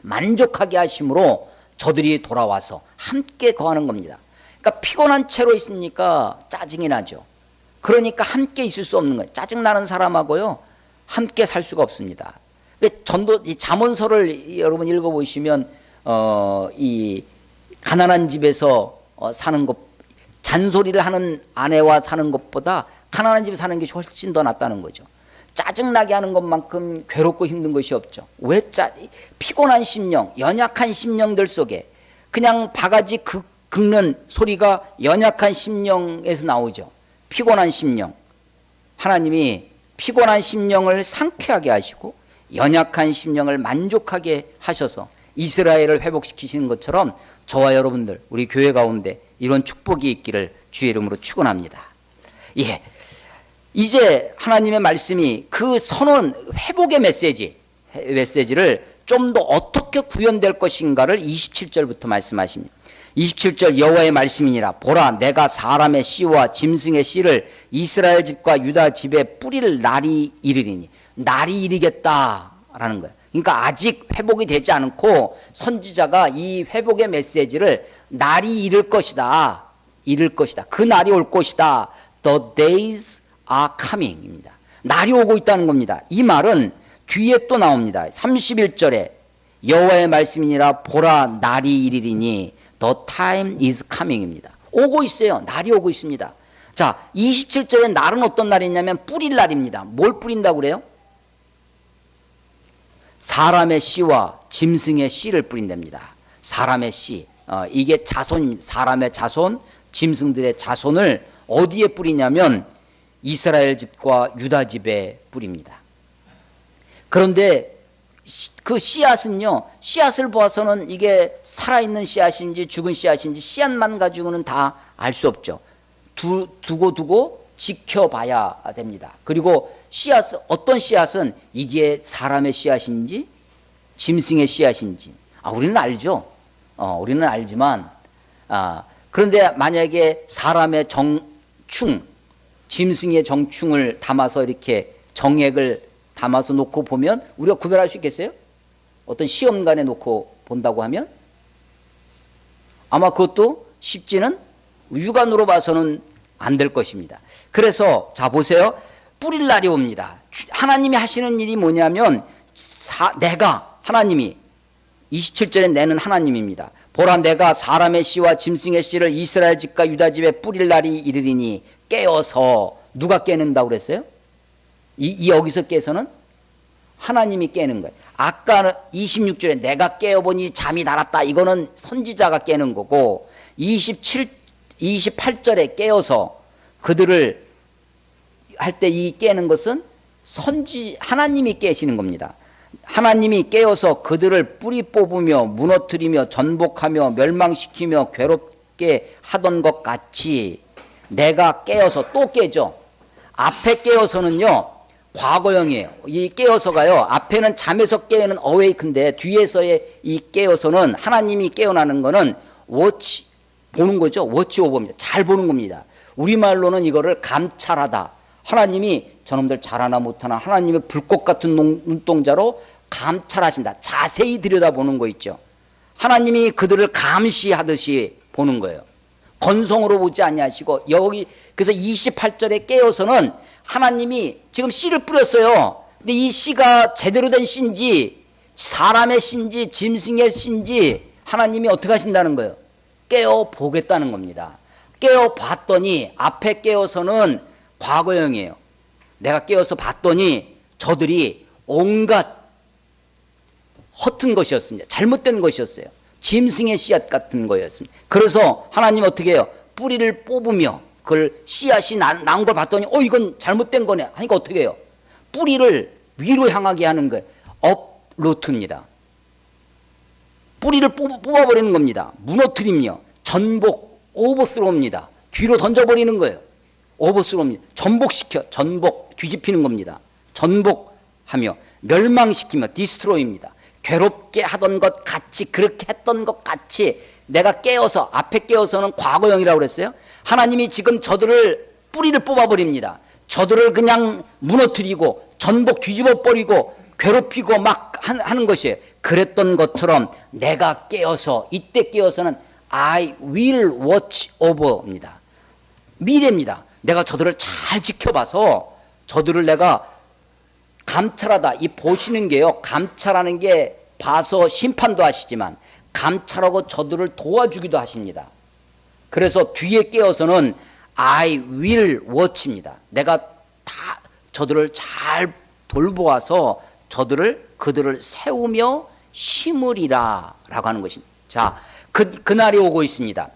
만족하게 하심으로 저들이 돌아와서 함께 거하는 겁니다. 그러니까 피곤한 채로 있으니까 짜증이 나죠. 그러니까 함께 있을 수 없는 거예요. 짜증나는 사람하고요 함께 살 수가 없습니다. 이 잠언서를 여러분 읽어보시면 이 가난한 집에서 사는 것, 잔소리를 하는 아내와 사는 것보다 가난한 집에 사는 게 훨씬 더 낫다는 거죠. 짜증나게 하는 것만큼 괴롭고 힘든 것이 없죠. 피곤한 심령, 연약한 심령들 속에 그냥 바가지 긁는 소리가 연약한 심령에서 나오죠. 피곤한 심령. 하나님이 피곤한 심령을 상쾌하게 하시고 연약한 심령을 만족하게 하셔서 이스라엘을 회복시키시는 것처럼 저와 여러분들 우리 교회 가운데 이런 축복이 있기를 주의 이름으로 축원합니다. 예, 이제 하나님의 말씀이 그 선언 회복의 메시지를 좀 더 어떻게 구현될 것인가를 27절부터 말씀하십니다. 27절 여호와의 말씀이니라. 보라, 내가 사람의 씨와 짐승의 씨를 이스라엘 집과 유다 집에 뿌릴 날이 이르리니. 날이 이르겠다라는 거예요. 그러니까 아직 회복이 되지 않고 선지자가 이 회복의 메시지를 날이 이를 것이다. 그 날이 올 것이다. The days are coming입니다. 날이 오고 있다는 겁니다. 이 말은 뒤에 또 나옵니다. 31절에 여호와의 말씀이니라. 보라, 날이 이르리니 The time is coming입니다. 오고 있어요. 날이 오고 있습니다. 자, 27절에 날은 어떤 날이냐면 뿌릴 날입니다. 뭘 뿌린다고 그래요? 사람의 씨와 짐승의 씨를 뿌린답니다. 사람의 씨, 이게 자손입니다. 사람의 자손, 짐승들의 자손을 어디에 뿌리냐면 이스라엘 집과 유다 집에 뿌립니다. 그런데 그 씨앗은요, 씨앗을 보아서는 이게 살아있는 씨앗인지 죽은 씨앗인지 씨앗만 가지고는 다 알 수 없죠. 두고 지켜봐야 됩니다. 그리고 어떤 씨앗은 이게 사람의 씨앗인지 짐승의 씨앗인지 우리는 알죠. 우리는 알지만 그런데 만약에 사람의 정충, 짐승의 정충을 담아서 이렇게 정액을 담아서 놓고 보면 우리가 구별할 수 있겠어요? 어떤 시험관에 놓고 본다고 하면 아마 그것도 쉽지는 육안으로 봐서는 안 될 것입니다. 그래서 자 보세요. 뿌릴 날이 옵니다. 하나님이 하시는 일이 뭐냐면 하나님이 27절에 내는 하나님입니다. 보라, 내가 사람의 씨와 짐승의 씨를 이스라엘 집과 유다 집에 뿌릴 날이 이르리니. 깨어서 누가 깨는다고 그랬어요? 여기서 깨서는 하나님이 깨는 거예요. 아까 26절에 내가 깨어보니 잠이 달았다. 이거는 선지자가 깨는 거고 28절에 깨어서 그들을 할 때 이 깨는 것은 하나님이 깨시는 겁니다. 하나님이 깨어서 그들을 뿌리 뽑으며 무너뜨리며 전복하며 멸망시키며 괴롭게 하던 것 같이 내가 깨어서 또 깨죠. 앞에 깨어서는요, 과거형이에요. 이 깨어서가요. 앞에는 잠에서 깨어는 awake인데 뒤에서의 이 깨어서는 하나님이 깨어나는 거는 watch 보는 거죠. watch over입니다. 잘 보는 겁니다. 우리말로는 이거를 감찰하다. 하나님이 저놈들 잘하나 못하나 하나님의 불꽃 같은 눈동자로 감찰하신다. 자세히 들여다보는 거 있죠. 하나님이 그들을 감시하듯이 보는 거예요. 건성으로 보지 아니하시고 여기 그래서 28절에 깨어서는 하나님이 지금 씨를 뿌렸어요. 근데 이 씨가 제대로 된 씨인지 사람의 씨인지 짐승의 씨인지 하나님이 어떻게 하신다는 거예요? 깨어 보겠다는 겁니다. 깨어 봤더니 앞에 깨어서는 과거형이에요. 내가 깨어서 봤더니 저들이 온갖 허튼 것이었습니다. 잘못된 것이었어요. 짐승의 씨앗 같은 거였습니다. 그래서 하나님 어떻게 해요? 뿌리를 뽑으며 그걸 씨앗이 난 걸 봤더니 이건 잘못된 거네 하니까 어떻게 해요? 뿌리를 위로 향하게 하는 거예요. 업루트입니다. 뿌리를 뽑아버리는 겁니다. 무너뜨리며 전복 오버스로우입니다. 뒤로 던져버리는 거예요. 오버스로우입니다. 전복시켜 전복 뒤집히는 겁니다. 전복하며 멸망시키며 디스트로이입니다. 괴롭게 하던 것 같이 그렇게 했던 것 같이 내가 깨어서 앞에 깨어서는 과거형이라고 그랬어요. 하나님이 지금 저들을 뿌리를 뽑아버립니다. 저들을 그냥 무너뜨리고 전복 뒤집어버리고 괴롭히고 막 하는 것이에요. 그랬던 것처럼 내가 깨어서 이때 깨어서는 I will watch over입니다. 미래입니다. 내가 저들을 잘 지켜봐서 저들을 내가 감찰하다. 이 보시는 게요. 감찰하는 게 봐서 심판도 하시지만 감찰하고 저들을 도와주기도 하십니다. 그래서 뒤에 깨어서는 I will watch입니다. 내가 다 저들을 잘 돌보아서 그들을 세우며 심으리라 라고 하는 것입니다. 자, 그날이 오고 있습니다.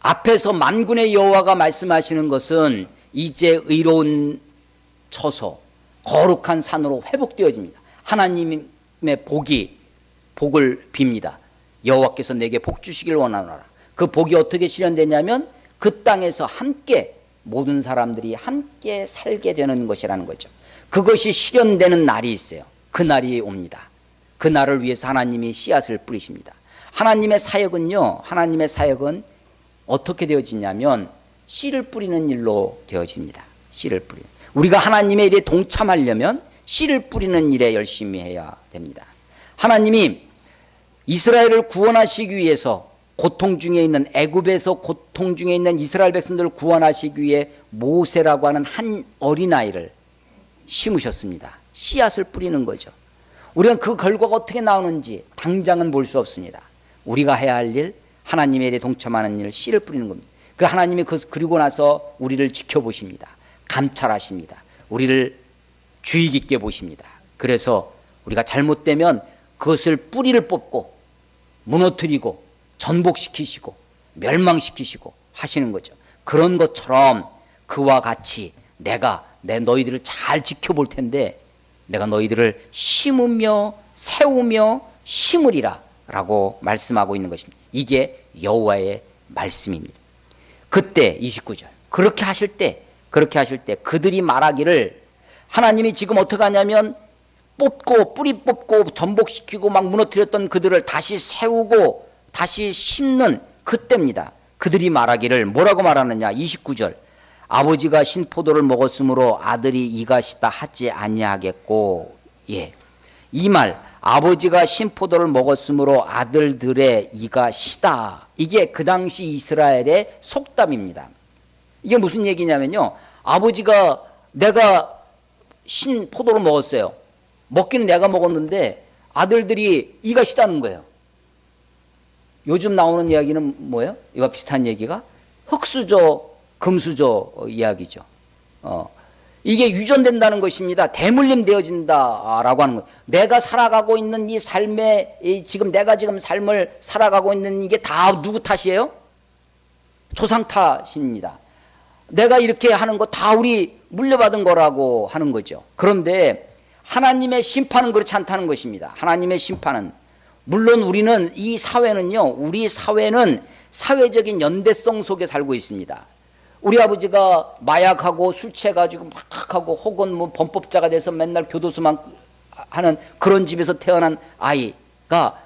앞에서 만군의 여호와가 말씀하시는 것은 이제 의로운 처소 거룩한 산으로 회복되어집니다. 하나님의 복을 빕니다. 여호와께서 내게 복 주시길 원하노라. 그 복이 어떻게 실현되냐면 그 땅에서 함께 모든 사람들이 함께 살게 되는 것이라는 거죠. 그것이 실현되는 날이 있어요. 그 날이 옵니다. 그 날을 위해서 하나님이 씨앗을 뿌리십니다. 하나님의 사역은 어떻게 되어지냐면 씨를 뿌리는 일로 되어집니다. 씨를 뿌리는. 우리가 하나님의 일에 동참하려면 씨를 뿌리는 일에 열심히 해야 됩니다. 하나님이 이스라엘을 구원하시기 위해서 고통 중에 있는 애굽에서 고통 중에 있는 이스라엘 백성들을 구원하시기 위해 모세라고 하는 한 어린아이를 심으셨습니다. 씨앗을 뿌리는 거죠. 우리는 그 결과가 어떻게 나오는지 당장은 볼 수 없습니다. 우리가 해야 할 일, 하나님의 일에 동참하는 일, 씨를 뿌리는 겁니다. 그 하나님이 그리고 나서 우리를 지켜보십니다. 감찰하십니다. 우리를 주의 깊게 보십니다. 그래서 우리가 잘못되면 그것을 뿌리를 뽑고 무너뜨리고 전복시키시고 멸망시키시고 하시는 거죠. 그런 것처럼 그와 같이 내가 너희들을 잘 지켜볼 텐데 내가 너희들을 심으며 세우며 심으리라 라고 말씀하고 있는 것입니다. 이게 여호와의 말씀입니다. 그때 29절 그렇게 하실 때 그들이 말하기를 하나님이 지금 어떻게 하냐면 뽑고 뿌리 뽑고 전복시키고 막 무너뜨렸던 그들을 다시 세우고 다시 심는 그때입니다. 그들이 말하기를 뭐라고 말하느냐 29절 아버지가 신포도를 먹었으므로 아들이 이같이다 하지 아니하겠고 예. 이 말 아버지가 신포도를 먹었으므로 아들들의 이같이다. 이게 그 당시 이스라엘의 속담입니다. 이게 무슨 얘기냐면요. 아버지가 내가 신포도를 먹었어요. 먹기는 내가 먹었는데 아들들이 이같이다는 거예요. 요즘 나오는 이야기는 뭐예요? 이와 비슷한 얘기가 흙수저, 금수저 이야기죠. 이게 유전된다는 것입니다. 대물림 되어진다라고 하는 거예요. 내가 살아가고 있는 이 삶에 지금 내가 지금 삶을 살아가고 있는 이게 다 누구 탓이에요? 조상 탓입니다. 내가 이렇게 하는 거 다 우리 물려받은 거라고 하는 거죠. 그런데 하나님의 심판은 그렇지 않다는 것입니다. 하나님의 심판은 물론 우리는 이 사회는요. 우리 사회는 사회적인 연대성 속에 살고 있습니다. 우리 아버지가 마약하고 술 취해가지고 막 하고 혹은 뭐 범법자가 돼서 맨날 교도소만 하는 그런 집에서 태어난 아이가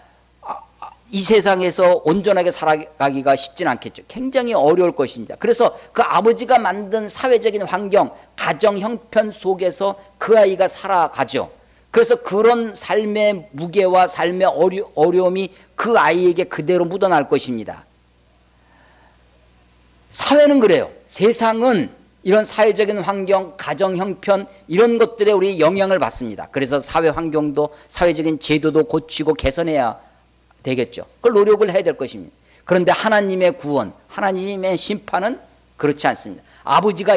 이 세상에서 온전하게 살아가기가 쉽진 않겠죠. 굉장히 어려울 것입니다. 그래서 그 아버지가 만든 사회적인 환경, 가정 형편 속에서 그 아이가 살아가죠. 그래서 그런 삶의 무게와 삶의 어려움이 그 아이에게 그대로 묻어날 것입니다. 사회는 그래요. 세상은 이런 사회적인 환경, 가정 형편 이런 것들에 우리 영향을 받습니다. 그래서 사회 환경도 사회적인 제도도 고치고 개선해야 되겠죠. 그걸 노력을 해야 될 것입니다. 그런데 하나님의 구원, 하나님의 심판은 그렇지 않습니다. 아버지가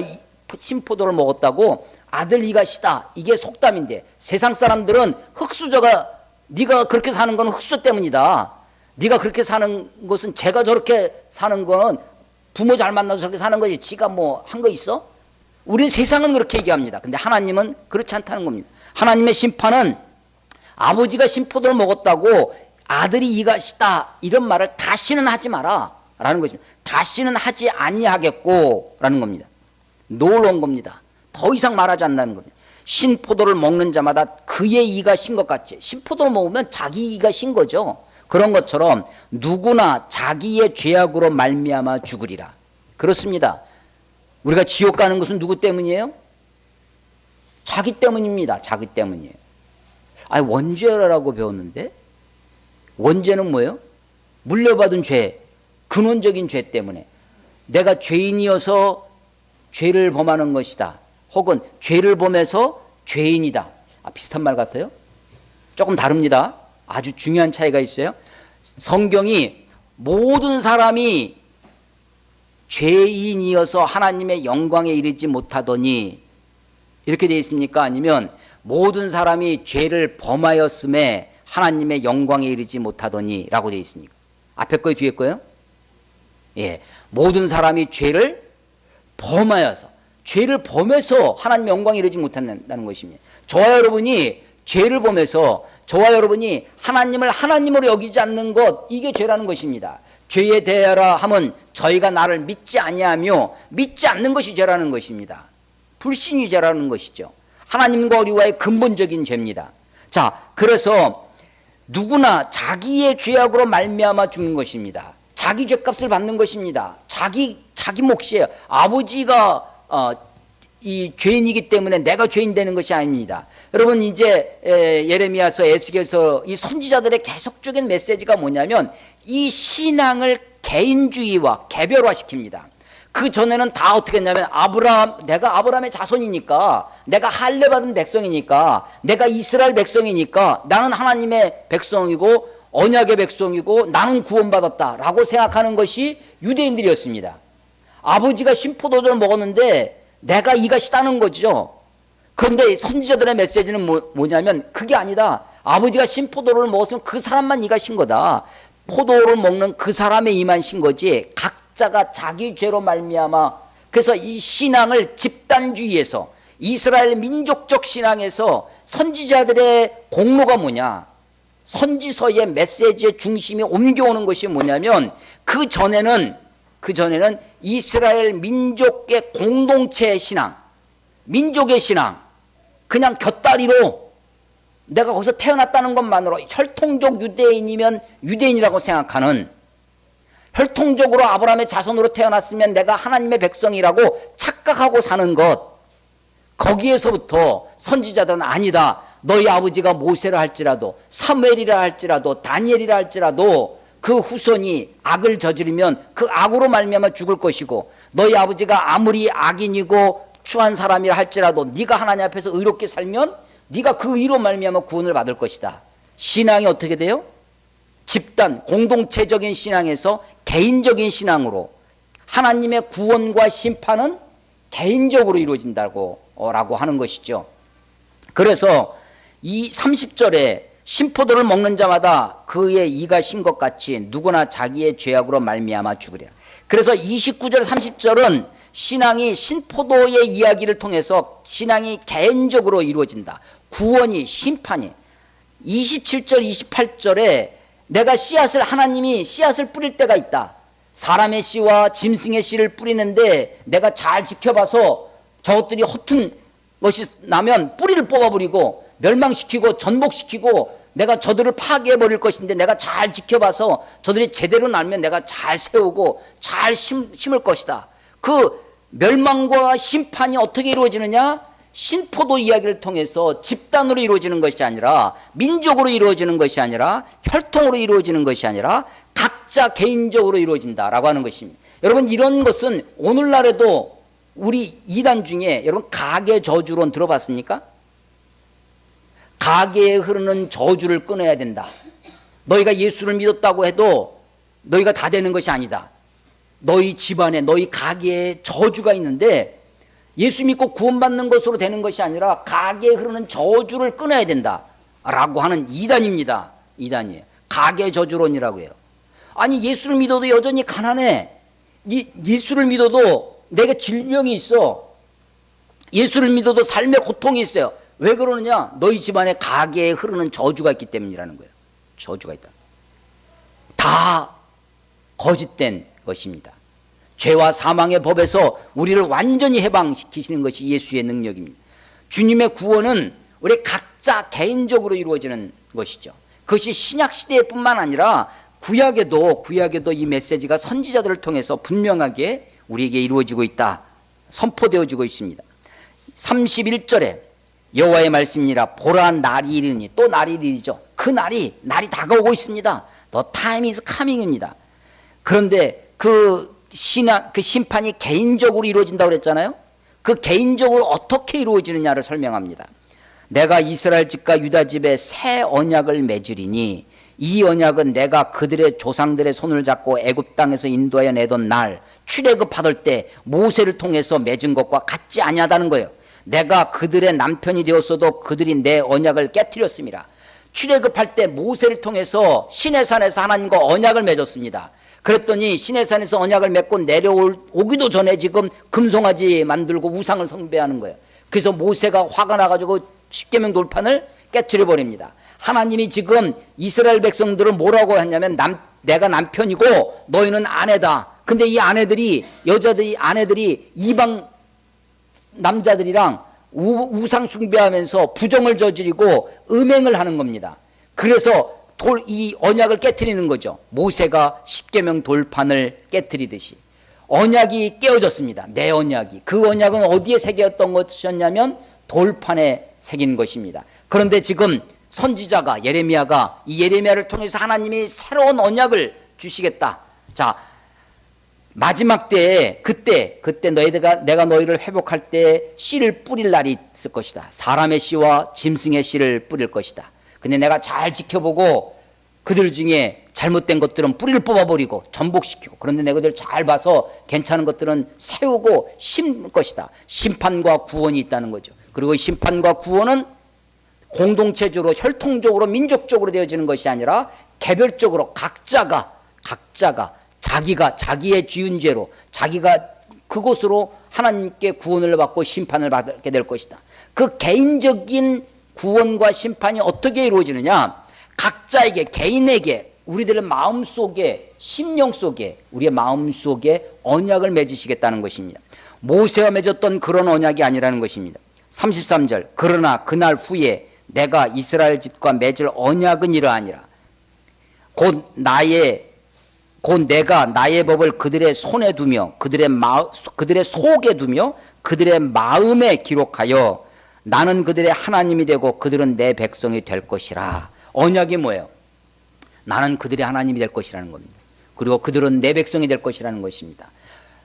신포도를 먹었다고 아들 이가 시다, 이게 속담인데 세상 사람들은 흙수저가, 네가 그렇게 사는 건 흙수저 때문이다, 네가 그렇게 사는 것은 제가 저렇게 사는 거는 부모 잘 만나서 저렇게 사는 거지 지가 뭐 한 거 있어? 우리 세상은 그렇게 얘기합니다. 근데 하나님은 그렇지 않다는 겁니다. 하나님의 심판은 아버지가 신포도를 먹었다고 아들이 이가 시다 이런 말을 다시는 하지 마라 라는 것입니다. 다시는 하지 아니하겠고 라는 겁니다. 놀라운 겁니다. 더 이상 말하지 않는다는 겁니다. 신포도를 먹는 자마다 그의 이가 신 것 같이, 신포도를 먹으면 자기 이가 신 거죠. 그런 것처럼 누구나 자기의 죄악으로 말미암아 죽으리라. 그렇습니다. 우리가 지옥 가는 것은 누구 때문이에요? 자기 때문입니다. 자기 때문이에요. 아니, 원죄라고 배웠는데 원죄는 뭐예요? 물려받은 죄, 근원적인 죄 때문에 내가 죄인이어서 죄를 범하는 것이다, 혹은 죄를 범해서 죄인이다. 비슷한 말 같아요? 조금 다릅니다. 아주 중요한 차이가 있어요. 성경이 모든 사람이 죄인이어서 하나님의 영광에 이르지 못하더니 이렇게 되어 있습니까? 아니면 모든 사람이 죄를 범하였음에 하나님의 영광에 이르지 못하더니 라고 되어 있습니까? 앞에 거에 뒤에 거요? 예, 모든 사람이 죄를 범하여서, 죄를 범해서 하나님의 영광에 이르지 못한다는 것입니다. 저와 여러분이 죄를 범해서 저와 여러분이 하나님을 하나님으로 여기지 않는 것, 이게 죄라는 것입니다. 죄에 대하라 하면 저희가 나를 믿지 아니하며 믿지 않는 것이 죄라는 것입니다. 불신이 죄라는 것이죠. 하나님과 우리와의 근본적인 죄입니다. 자, 그래서 누구나 자기의 죄악으로 말미암아 죽는 것입니다. 자기 죄값을 받는 것입니다. 자기 몫이에요. 아버지가 이 죄인이기 때문에 내가 죄인 되는 것이 아닙니다. 여러분, 이제 예레미야서, 에스겔서 이 선지자들의 계속적인 메시지가 뭐냐면 이 신앙을 개인주의와 개별화시킵니다. 그 전에는 다 어떻게 했냐면 내가 아브라함의 자손이니까, 내가 할례 받은 백성이니까, 내가 이스라엘 백성이니까 나는 하나님의 백성이고 언약의 백성이고 나는 구원받았다라고 생각하는 것이 유대인들이었습니다. 아버지가 신포도를 먹었는데 내가 이가 시다는 거죠. 그런데 선지자들의 메시지는 뭐냐면 그게 아니다. 아버지가 신포도를 먹었으면 그 사람만 이가 신 거다. 포도를 먹는 그 사람의 이만 신 거지 각자가 자기 죄로 말미암아. 그래서 이 신앙을 집단주의에서, 이스라엘 민족적 신앙에서 선지자들의 공로가 뭐냐, 선지서의 메시지의 중심이 옮겨오는 것이 뭐냐면 그 전에는 이스라엘 민족의 공동체의 신앙, 민족의 신앙, 그냥 곁다리로 내가 거기서 태어났다는 것만으로 혈통적 유대인이면 유대인이라고 생각하는, 혈통적으로 아브라함의 자손으로 태어났으면 내가 하나님의 백성이라고 착각하고 사는 것, 거기에서부터 선지자들은 아니다. 너희 아버지가 모세라 할지라도, 사무엘이라 할지라도, 다니엘이라 할지라도 그 후손이 악을 저지르면 그 악으로 말미암아 죽을 것이고, 너희 아버지가 아무리 악인이고 추한 사람이라 할지라도 네가 하나님 앞에서 의롭게 살면 네가 그 의로 말미암아 구원을 받을 것이다. 신앙이 어떻게 돼요? 집단, 공동체적인 신앙에서 개인적인 신앙으로, 하나님의 구원과 심판은 개인적으로 이루어진다고 라고 하는 것이죠. 그래서 이 30절에 신포도를 먹는 자마다 그의 이가 신 것 같이 누구나 자기의 죄악으로 말미암아 죽으리라. 그래서 29절 30절은 신앙이 신포도의 이야기를 통해서 신앙이 개인적으로 이루어진다. 구원이, 심판이. 27절 28절에 내가 하나님이 씨앗을 뿌릴 때가 있다. 사람의 씨와 짐승의 씨를 뿌리는데 내가 잘 지켜봐서 저것들이 허튼 것이 나면 뿌리를 뽑아버리고 멸망시키고 전복시키고 내가 저들을 파괴해버릴 것인데 내가 잘 지켜봐서 저들이 제대로 날면 내가 잘 세우고 잘 심을 것이다. 그 멸망과 심판이 어떻게 이루어지느냐? 신포도 이야기를 통해서 집단으로 이루어지는 것이 아니라, 민족으로 이루어지는 것이 아니라, 혈통으로 이루어지는 것이 아니라 각자 개인적으로 이루어진다라고 하는 것입니다. 여러분, 이런 것은 오늘날에도 우리 이단 중에 여러분 가계 저주론 들어봤습니까? 가계에 흐르는 저주를 끊어야 된다. 너희가 예수를 믿었다고 해도 너희가 다 되는 것이 아니다. 너희 집안에, 너희 가계에 저주가 있는데 예수 믿고 구원받는 것으로 되는 것이 아니라 가계에 흐르는 저주를 끊어야 된다 라고 하는 이단입니다. 이단이에요. 가계 저주론이라고 해요. 아니, 예수를 믿어도 여전히 가난해. 예수를 믿어도 내가 질병이 있어. 예수를 믿어도 삶의 고통이 있어요. 왜 그러느냐? 너희 집안에 가계에 흐르는 저주가 있기 때문이라는 거예요. 저주가 있다. 다 거짓된 것입니다. 죄와 사망의 법에서 우리를 완전히 해방시키시는 것이 예수의 능력입니다. 주님의 구원은 우리 각자 개인적으로 이루어지는 것이죠. 그것이 신약시대뿐만 아니라 구약에도 이 메시지가 선지자들을 통해서 분명하게 우리에게 이루어지고 있다, 선포되어지고 있습니다. 31절에 여호와의 말씀이니라. 보라, 날이 이르니. 또 날이 이르죠. 그 날이 다가오고 있습니다. The time is coming입니다. 그런데 그 심판이 개인적으로 이루어진다고 그랬잖아요. 그 개인적으로 어떻게 이루어지느냐를 설명합니다. 내가 이스라엘 집과 유다 집에 새 언약을 맺으리니 이 언약은 내가 그들의 조상들의 손을 잡고 애굽 땅에서 인도하여 내던 날 출애굽 받을 때 모세를 통해서 맺은 것과 같지 아니하다는 거예요. 내가 그들의 남편이 되었어도 그들이 내 언약을 깨트렸습니다. 출애굽할 때 모세를 통해서 시내산에서 하나님과 언약을 맺었습니다. 그랬더니 시내산에서 언약을 맺고 내려오기도 전에 지금 금송아지 만들고 우상을 숭배하는 거예요. 그래서 모세가 화가 나가지고 십계명 돌판을 깨트려 버립니다. 하나님이 지금 이스라엘 백성들은 뭐라고 했냐면 내가 남편이고 너희는 아내다. 근데 이 아내들이 아내들이 이방 남자들이랑 우상 숭배하면서 부정을 저지르고 음행을 하는 겁니다. 그래서 이 언약을 깨트리는 거죠. 모세가 십계명 돌판을 깨트리듯이 언약이 깨어졌습니다. 내 언약이. 그 언약은 어디에 새겼던 것이었냐면 돌판에 새긴 것입니다. 그런데 지금 선지자가 예레미야가 이 예레미야를 통해서 하나님이 새로운 언약을 주시겠다. 자, 마지막 때에 그때 내가 너희를 회복할 때 씨를 뿌릴 날이 있을 것이다. 사람의 씨와 짐승의 씨를 뿌릴 것이다. 근데 내가 잘 지켜보고 그들 중에 잘못된 것들은 뿌리를 뽑아버리고 전복시키고, 그런데 내가 그들 잘 봐서 괜찮은 것들은 세우고 심을 것이다. 심판과 구원이 있다는 거죠. 그리고 심판과 구원은 공동체적으로, 혈통적으로, 민족적으로 되어지는 것이 아니라 개별적으로 각자가 자기의 지은 죄로 자기가 그곳으로 하나님께 구원을 받고 심판을 받게 될 것이다. 그 개인적인 구원과 심판이 어떻게 이루어지느냐? 각자에게, 개인에게, 우리들의 마음속에, 심령 속에, 우리의 마음속에 언약을 맺으시겠다는 것입니다. 모세와 맺었던 그런 언약이 아니라는 것입니다. 33절, 그러나 그날 후에 내가 이스라엘 집과 맺을 언약은 이러하니라. 곧 내가 나의 법을 그들의 손에 두며 그들의 속에 두며 그들의 마음에 기록하여 나는 그들의 하나님이 되고 그들은 내 백성이 될 것이라. 언약이 뭐예요? 나는 그들의 하나님이 될 것이라는 겁니다. 그리고 그들은 내 백성이 될 것이라는 것입니다.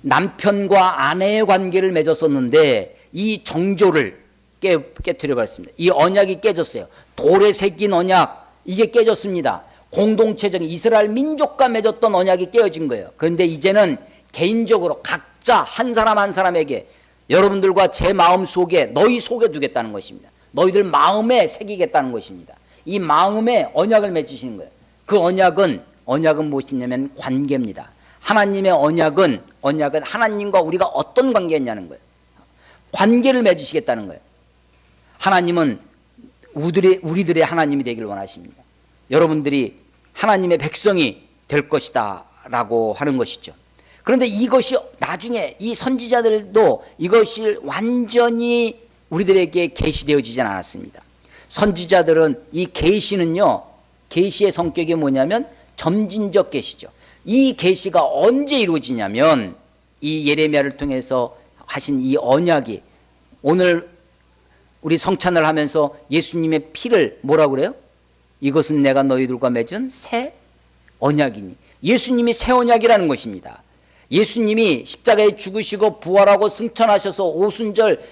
남편과 아내의 관계를 맺었었는데 이 정조를 깨뜨려 버렸습니다. 이 언약이 깨졌어요. 돌에 새긴 언약, 이게 깨졌습니다. 공동체적인 이스라엘 민족과 맺었던 언약이 깨어진 거예요. 그런데 이제는 개인적으로 각자 한 사람 한 사람에게 여러분들과 제 마음 속에, 너희 속에 두겠다는 것입니다. 너희들 마음에 새기겠다는 것입니다. 이 마음에 언약을 맺으시는 거예요. 그 언약은 무엇이냐면 관계입니다. 하나님의 언약은 하나님과 우리가 어떤 관계였냐는 거예요. 관계를 맺으시겠다는 거예요. 하나님은 우리들의 하나님이 되기를 원하십니다. 여러분들이 하나님의 백성이 될 것이다 라고 하는 것이죠. 그런데 이것이 나중에 이 선지자들도 이것이 완전히 우리들에게 계시되어지진 않았습니다. 선지자들은 이 계시는요, 계시의 성격이 뭐냐면 점진적 계시죠. 이 계시가 언제 이루어지냐면 이 예레미야를 통해서 하신 이 언약이, 오늘 우리 성찬을 하면서 예수님의 피를 뭐라고 그래요? 이것은 내가 너희들과 맺은 새 언약이니. 예수님이 새 언약이라는 것입니다. 예수님이 십자가에 죽으시고 부활하고 승천하셔서 오순절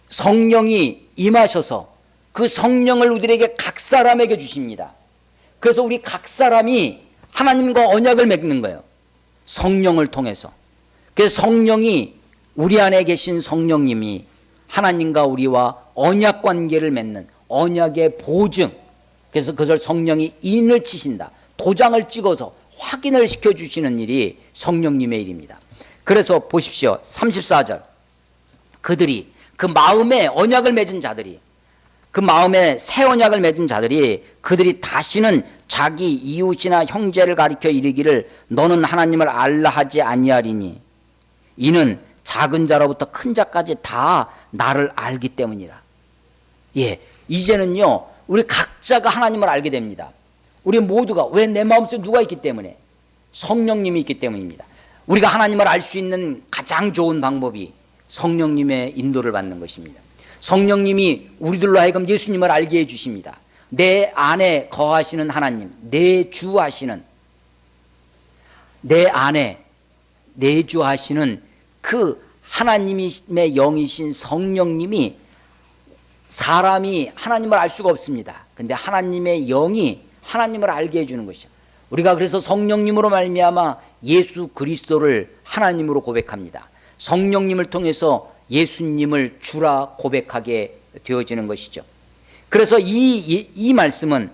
성령이 임하셔서 그 성령을 우리에게 각 사람에게 주십니다. 그래서 우리 각 사람이 하나님과 언약을 맺는 거예요. 성령을 통해서. 그래서 성령이, 우리 안에 계신 성령님이 하나님과 우리와 언약 관계를 맺는 언약의 보증. 그래서 그것을 성령이 인을 치신다. 도장을 찍어서 확인을 시켜주시는 일이 성령님의 일입니다. 그래서 보십시오. 34절. 그들이, 그 마음에 언약을 맺은 자들이, 그 마음에 새 언약을 맺은 자들이, 그들이 다시는 자기 이웃이나 형제를 가리켜 이르기를 너는 하나님을 알라 하지 아니하리니 이는 작은 자로부터 큰 자까지 다 나를 알기 때문이라. 예, 이제는요 우리 각자가 하나님을 알게 됩니다. 우리 모두가. 왜? 내 마음속에 누가 있기 때문에? 성령님이 있기 때문입니다. 우리가 하나님을 알 수 있는 가장 좋은 방법이 성령님의 인도를 받는 것입니다. 성령님이 우리들로 하여금 예수님을 알게 해주십니다. 내 안에 거하시는 하나님, 내주하시는, 내 안에 내주하시는 그 하나님의 영이신 성령님이, 사람이 하나님을 알 수가 없습니다. 근데 하나님의 영이 하나님을 알게 해주는 것이죠. 우리가 그래서 성령님으로 말미암아 예수 그리스도를 하나님으로 고백합니다. 성령님을 통해서 예수님을 주라 고백하게 되어지는 것이죠. 그래서 이 말씀은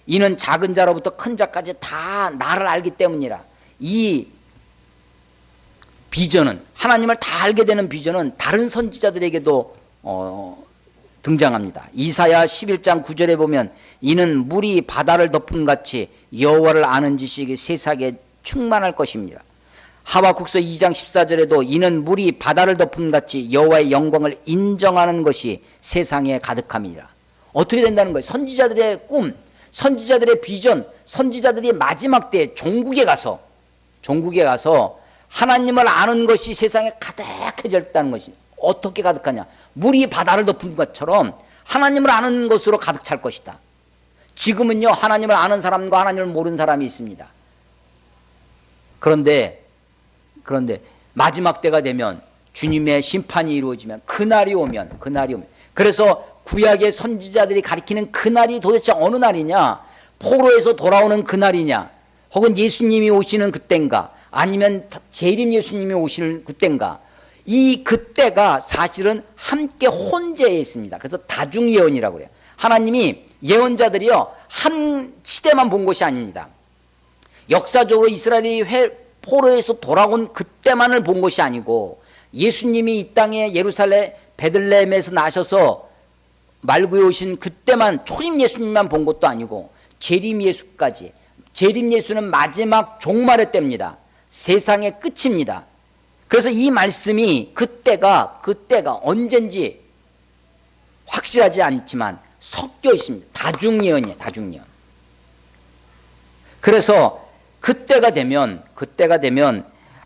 이는 작은 자로부터 큰 자까지 다 나를 알기 때문이라. 이 비전은, 하나님을 다 알게 되는 비전은 다른 선지자들에게도 등장합니다. 이사야 11장 9절에 보면 이는 물이 바다를 덮음같이 여호와를 아는 지식이 세상에 충만할 것입니다. 하박국서 2장 14절에도 이는 물이 바다를 덮음같이 여호와의 영광을 인정하는 것이 세상에 가득함이라. 어떻게 된다는 거예요? 선지자들의 꿈, 선지자들의 비전, 선지자들이 마지막 때 종국에 가서 하나님을 아는 것이 세상에 가득해졌다는 것이. 어떻게 가득하냐? 물이 바다를 덮은 것처럼 하나님을 아는 것으로 가득 찰 것이다. 지금은요 하나님을 아는 사람과 하나님을 모르는 사람이 있습니다. 그런데 마지막 때가 되면, 주님의 심판이 이루어지면, 그날이 오면 그래서 구약의 선지자들이 가리키는 그날이 도대체 어느 날이냐? 포로에서 돌아오는 그날이냐? 혹은 예수님이 오시는 그때인가? 아니면 재림 예수님이 오시는 그때인가? 이 그때가 사실은 함께 혼재해 있습니다. 그래서 다중예언이라고 그래요. 하나님이 예언자들이요 한 시대만 본 것이 아닙니다. 역사적으로 이스라엘이 포로에서 돌아온 그때만을 본 것이 아니고, 예수님이 이 땅에 예루살렘 베들레헴에서 나셔서 말구에 오신 그때만, 초림 예수님만 본 것도 아니고 재림 예수까지. 재림 예수는 마지막 종말의 때입니다. 세상의 끝입니다. 그래서 이 말씀이 그때가 언젠지 확실하지 않지만 섞여 있습니다. 다중예언이에요. 다중예언. 그래서 그때가 되면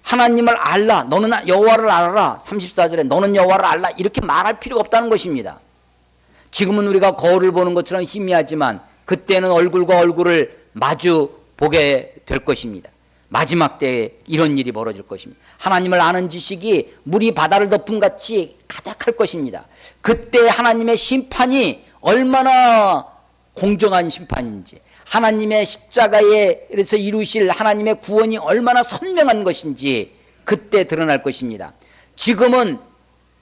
하나님을 알라, 너는 여호와를 알아라. 34절에 너는 여호와를 알라, 이렇게 말할 필요가 없다는 것입니다. 지금은 우리가 거울을 보는 것처럼 희미하지만 그때는 얼굴과 얼굴을 마주 보게 될 것입니다. 마지막 때에 이런 일이 벌어질 것입니다. 하나님을 아는 지식이 물이 바다를 덮음같이 가득할 것입니다. 그때 하나님의 심판이 얼마나 공정한 심판인지, 하나님의 십자가에서 이루실 하나님의 구원이 얼마나 선명한 것인지 그때 드러날 것입니다. 지금은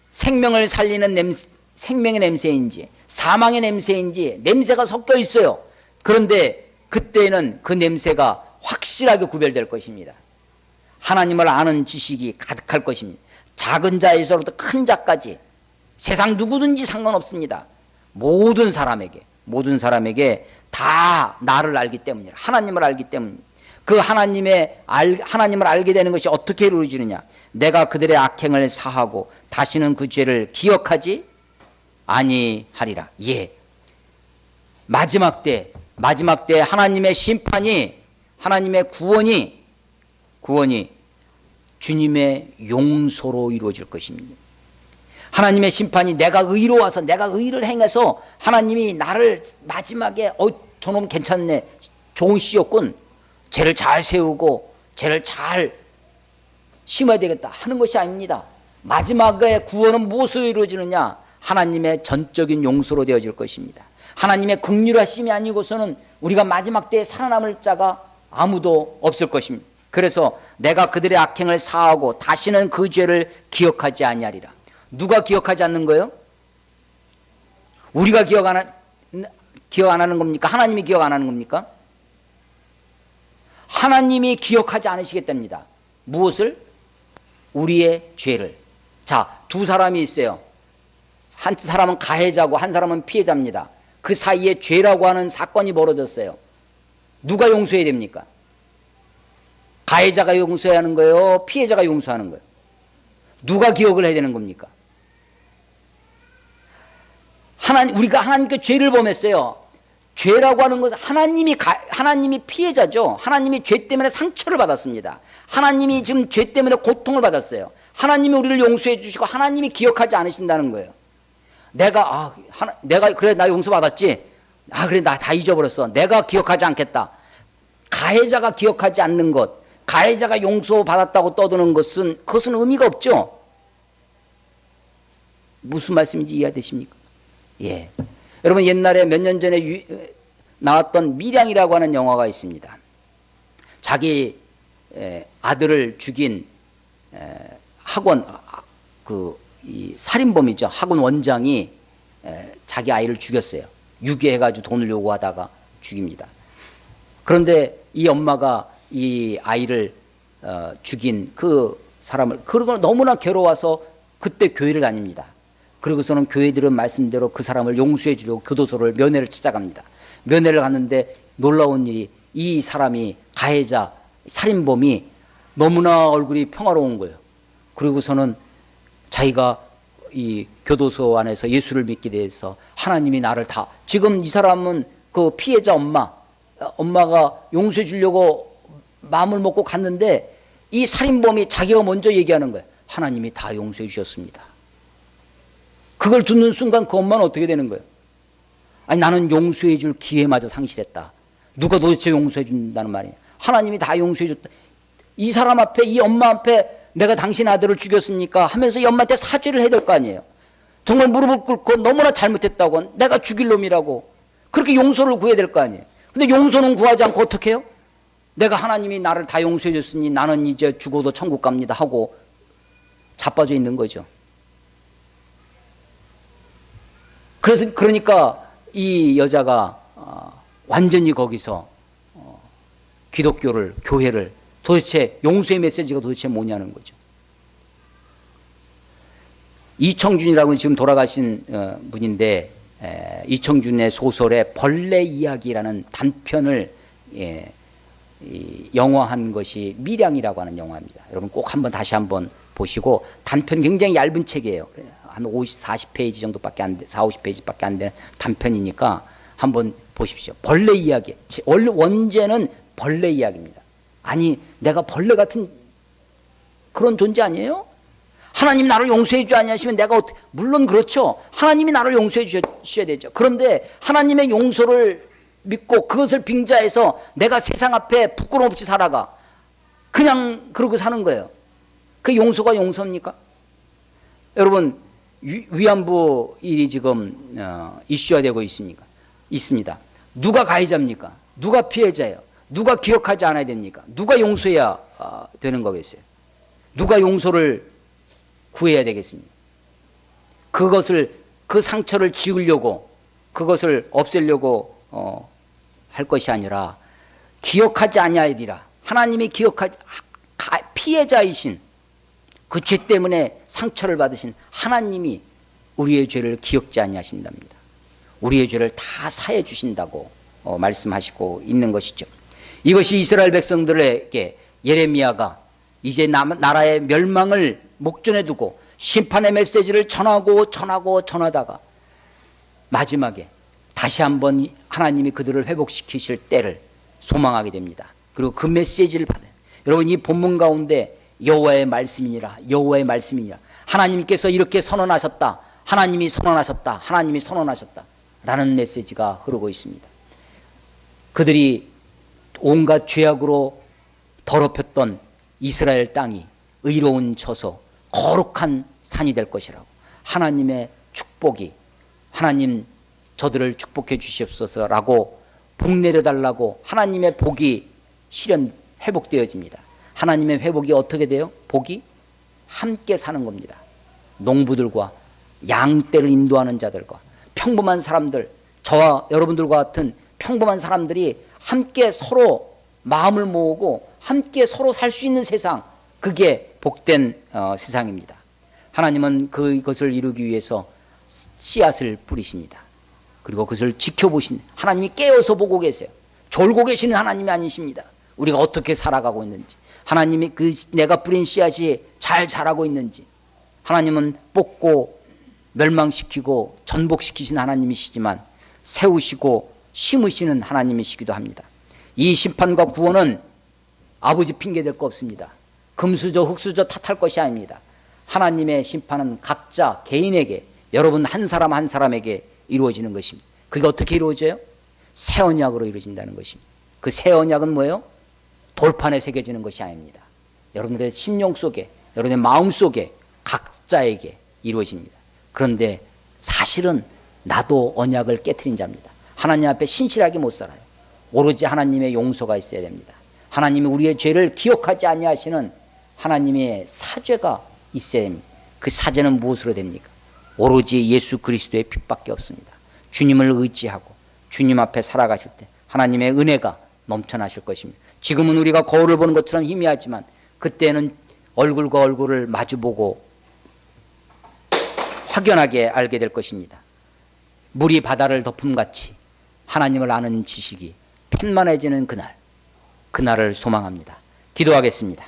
생명을 살리는 생명의 냄새인지 사망의 냄새인지 냄새가 섞여 있어요. 그런데 그때는 그 냄새가 확실하게 구별될 것입니다. 하나님을 아는 지식이 가득할 것입니다. 작은 자에서부터 큰 자까지 세상 누구든지 상관없습니다. 모든 사람에게 다 나를 알기 때문이라, 하나님을 알기 때문입니다. 그 하나님을 알게 되는 것이 어떻게 이루어지느냐? 내가 그들의 악행을 사하고 다시는 그 죄를 기억하지 아니하리라. 예. 마지막 때 하나님의 심판이, 하나님의 구원이 주님의 용서로 이루어질 것입니다. 하나님의 심판이 내가 의로워서, 내가 의를 행해서 하나님이 나를 마지막에 저놈 괜찮네, 좋은 씨였군, 죄를 잘 세우고 죄를 잘 심어야 되겠다 하는 것이 아닙니다. 마지막에 구원은 무엇으로 이루어지느냐? 하나님의 전적인 용서로 되어질 것입니다. 하나님의 긍휼하심이 아니고서는 우리가 마지막 때에 살아남을 자가 아무도 없을 것입니다. 그래서 내가 그들의 악행을 사하고 다시는 그 죄를 기억하지 아니하리라. 누가 기억하지 않는 거예요? 우리가 기억 안 하는 겁니까? 하나님이 기억 안 하는 겁니까? 하나님이 기억하지 않으시겠답니다. 무엇을? 우리의 죄를. 자, 두 사람이 있어요. 한 사람은 가해자고 한 사람은 피해자입니다. 그 사이에 죄라고 하는 사건이 벌어졌어요. 누가 용서해야 됩니까? 가해자가 용서해야 하는 거예요? 피해자가 용서하는 거예요? 누가 기억을 해야 되는 겁니까? 우리가 하나님께 죄를 범했어요. 죄라고 하는 것은 하나님이 피해자죠. 하나님이 죄 때문에 상처를 받았습니다. 하나님이 지금 죄 때문에 고통을 받았어요. 하나님이 우리를 용서해 주시고 하나님이 기억하지 않으신다는 거예요. 내가 그래 나 용서받았지. 그래 나 다 잊어버렸어. 내가 기억하지 않겠다. 가해자가 기억하지 않는 것, 가해자가 용서받았다고 떠드는 것은, 그것은 의미가 없죠. 무슨 말씀인지 이해되십니까? 예. 여러분, 옛날에 몇 년 전에 나왔던 미량이라고 하는 영화가 있습니다. 자기 아들을 죽인 학원, 이 살인범이죠. 학원 원장이 자기 아이를 죽였어요. 유괴해가지고 돈을 요구하다가 죽입니다. 그런데 이 엄마가 이 아이를 죽인 그 사람을, 그러고 너무나 괴로워서 그때 교회를 다닙니다. 그리고서는 교회들은 말씀대로 그 사람을 용서해 주려고 교도소를 면회를 찾아갑니다. 면회를 갔는데 놀라운 일이, 이 사람이, 가해자 살인범이 너무나 얼굴이 평화로운 거예요. 그리고서는 자기가 이 교도소 안에서 예수를 믿게 돼서 하나님이 나를 다, 지금 이 사람은 그 피해자 엄마가 용서해 주려고 마음을 먹고 갔는데 이 살인범이 자기가 먼저 얘기하는 거예요. 하나님이 다 용서해 주셨습니다. 그걸 듣는 순간 그 엄마는 어떻게 되는 거예요? 아니, 나는 용서해 줄 기회마저 상실했다. 누가 도대체 용서해 준다는 말이냐? 하나님이 다 용서해 줬다. 이 사람 앞에, 이 엄마 앞에 내가 당신 아들을 죽였습니까? 하면서 이 엄마한테 사죄를 해야 될 거 아니에요. 정말 무릎을 꿇고 너무나 잘못했다고, 내가 죽일 놈이라고 그렇게 용서를 구해야 될 거 아니에요. 근데 용서는 구하지 않고 어떻게 해요? 내가 하나님이 나를 다 용서해 줬으니 나는 이제 죽어도 천국 갑니다 하고 자빠져 있는 거죠. 그러니까 이 여자가 완전히 거기서 기독교를, 교회를, 도대체 용서의 메시지가 도대체 뭐냐는 거죠. 이청준이라고 지금 돌아가신 분인데, 이청준의 소설의 벌레 이야기라는 단편을 영화한 것이 미량이라고 하는 영화입니다. 여러분 꼭 다시 한번 보시고, 단편 굉장히 얇은 책이에요. 한 40페이지 정도밖에 안 돼, 40~50페이지밖에 안 되는 단편이니까 한번 보십시오. 벌레 이야기. 원제는 벌레 이야기입니다. 아니, 내가 벌레 같은 그런 존재 아니에요? 하나님 나를 용서해 주지 않으시면 내가 어떻게, 물론 그렇죠. 하나님이 나를 용서해 주셔야 되죠. 그런데 하나님의 용서를 믿고 그것을 빙자해서 내가 세상 앞에 부끄러움 없이 살아가. 그냥 그러고 사는 거예요. 그 용서가 용서입니까? 여러분, 위안부 일이 지금 이슈화 되고 있습니다. 누가 가해자입니까? 누가 피해자예요? 누가 기억하지 않아야 됩니까? 누가 용서해야 되는 거겠어요? 누가 용서를 구해야 되겠습니까? 그 상처를 지우려고, 그것을 없애려고 할 것이 아니라 기억하지 아니하리라. 하나님이 피해자이신, 그 죄 때문에 상처를 받으신 하나님이 우리의 죄를 기억지 아니하신답니다. 우리의 죄를 다 사해 주신다고 말씀하시고 있는 것이죠. 이것이 이스라엘 백성들에게 예레미야가 이제 나라의 멸망을 목전에 두고 심판의 메시지를 전하다가 마지막에 다시 한번 하나님이 그들을 회복시키실 때를 소망하게 됩니다. 그리고 그 메시지를 받아요. 여러분, 이 본문 가운데 여호와의 말씀이니라, 여호와의 말씀이니라, 하나님께서 이렇게 선언하셨다, 하나님이 선언하셨다, 하나님이 선언하셨다 라는 메시지가 흐르고 있습니다. 그들이 온갖 죄악으로 더럽혔던 이스라엘 땅이 의로운 처소, 거룩한 산이 될 것이라고, 하나님의 축복이, 하나님 저들을 축복해 주시옵소서라고 복 내려달라고 하나님의 복이 실현 회복되어집니다. 하나님의 회복이 어떻게 돼요? 복이 함께 사는 겁니다. 농부들과 양떼를 인도하는 자들과 평범한 사람들, 저와 여러분들과 같은 평범한 사람들이 함께 서로 마음을 모으고 함께 서로 살 수 있는 세상, 그게 복된 세상입니다. 하나님은 그것을 이루기 위해서 씨앗을 뿌리십니다. 그리고 그것을 지켜보신 하나님이 깨어서 보고 계세요. 졸고 계시는 하나님이 아니십니다. 우리가 어떻게 살아가고 있는지, 하나님이 내가 뿌린 씨앗이 잘 자라고 있는지, 하나님은 뽑고 멸망시키고 전복시키신 하나님이시지만 세우시고 심으시는 하나님이시기도 합니다. 이 심판과 구원은 아버지 핑계 댈 거 없습니다. 금수저 흙수저 탓할 것이 아닙니다. 하나님의 심판은 각자 개인에게, 여러분 한 사람 한 사람에게 이루어지는 것입니다. 그게 어떻게 이루어져요? 새 언약으로 이루어진다는 것입니다. 그 새 언약은 뭐예요? 돌판에 새겨지는 것이 아닙니다. 여러분들의 심령 속에, 여러분의 마음 속에 각자에게 이루어집니다. 그런데 사실은 나도 언약을 깨트린 자입니다. 하나님 앞에 신실하게 못 살아요. 오로지 하나님의 용서가 있어야 됩니다. 하나님이 우리의 죄를 기억하지 아니하시는 하나님의 사죄가 있어야 됩니다. 그 사죄는 무엇으로 됩니까? 오로지 예수 그리스도의 빛밖에 없습니다. 주님을 의지하고 주님 앞에 살아가실 때 하나님의 은혜가 넘쳐나실 것입니다. 지금은 우리가 거울을 보는 것처럼 희미하지만 그때는 얼굴과 얼굴을 마주보고 확연하게 알게 될 것입니다. 물이 바다를 덮음같이 하나님을 아는 지식이 편만해지는 그날을 소망합니다. 기도하겠습니다.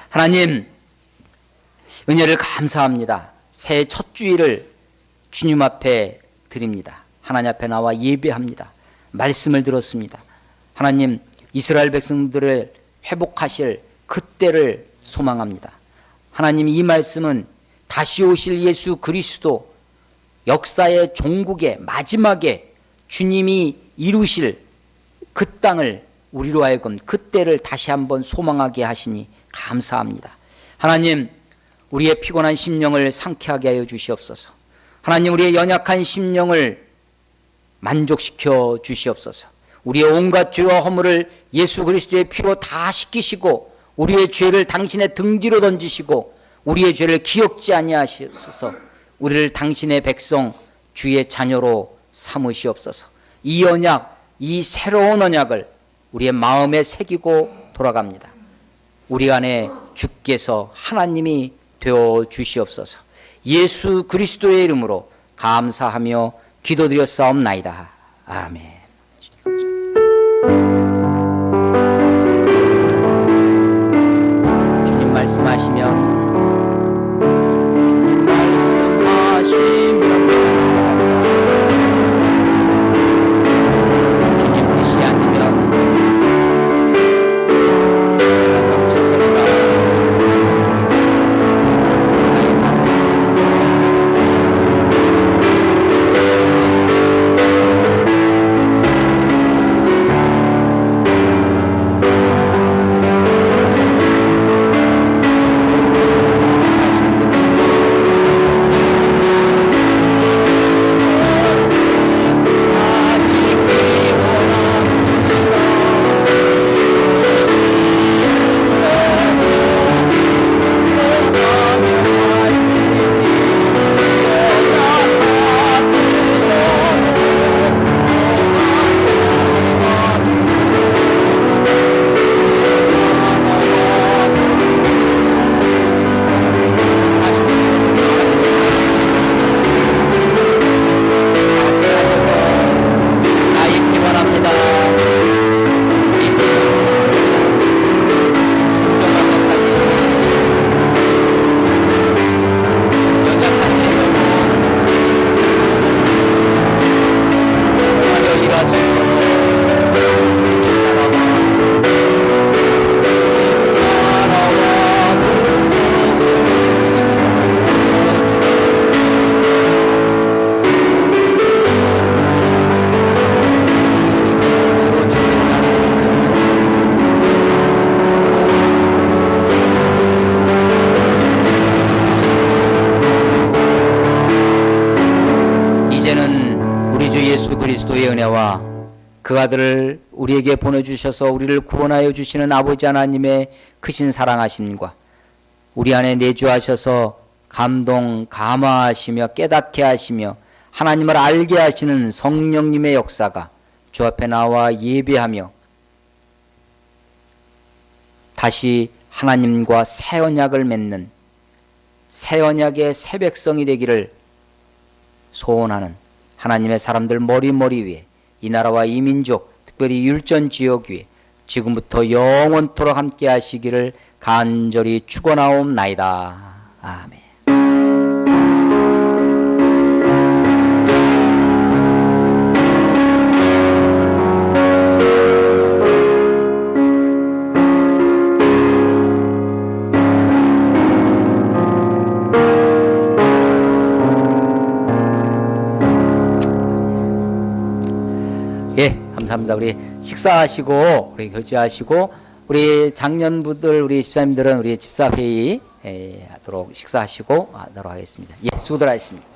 하나님, 은혜를 감사합니다. 새해 첫 주일을 주님 앞에 드립니다. 하나님 앞에 나와 예배합니다. 말씀을 들었습니다. 하나님, 이스라엘 백성들을 회복하실 그때를 소망합니다. 하나님, 이 말씀은 다시 오실 예수 그리스도 역사의 종국의 마지막에 주님이 이루실 그 땅을 우리로 하여금 그때를 다시 한번 소망하게 하시니 감사합니다. 하나님, 우리의 피곤한 심령을 상쾌하게 하여 주시옵소서. 하나님, 우리의 연약한 심령을 만족시켜 주시옵소서. 우리의 온갖 죄와 허물을 예수 그리스도의 피로 다 씻기시고 우리의 죄를 당신의 등 뒤로 던지시고 우리의 죄를 기억지 아니하시옵소서. 우리를 당신의 백성 주의 자녀로 삼으시옵소서. 이 언약, 이 새로운 언약을 우리의 마음에 새기고 돌아갑니다. 우리 안에 주께서 하나님이 되어 주시옵소서. 예수 그리스도의 이름으로 감사하며 기도드렸사옵나이다. 아멘. 주님 말씀하시면 이제는 우리 주 예수 그리스도의 은혜와 그 아들을 우리에게 보내주셔서 우리를 구원하여 주시는 아버지 하나님의 크신 사랑하심과 우리 안에 내주하셔서 감동, 감화하시며 깨닫게 하시며 하나님을 알게 하시는 성령님의 역사가 주 앞에 나와 예배하며 다시 하나님과 새 언약을 맺는 새 언약의 새 백성이 되기를 소원하는 하나님의 사람들 머리 위에 이 나라와 이 민족 특별히 율전 지역 위에 지금부터 영원토록 함께 하시기를 간절히 축원하옵나이다. 아멘. 예, 감사합니다. 우리 식사하시고 우리 교제하시고 우리 장년부들 우리 집사님들은 우리 집사회의 하도록 식사하시고 하도록 하겠습니다. 예, 수고들 하셨습니다.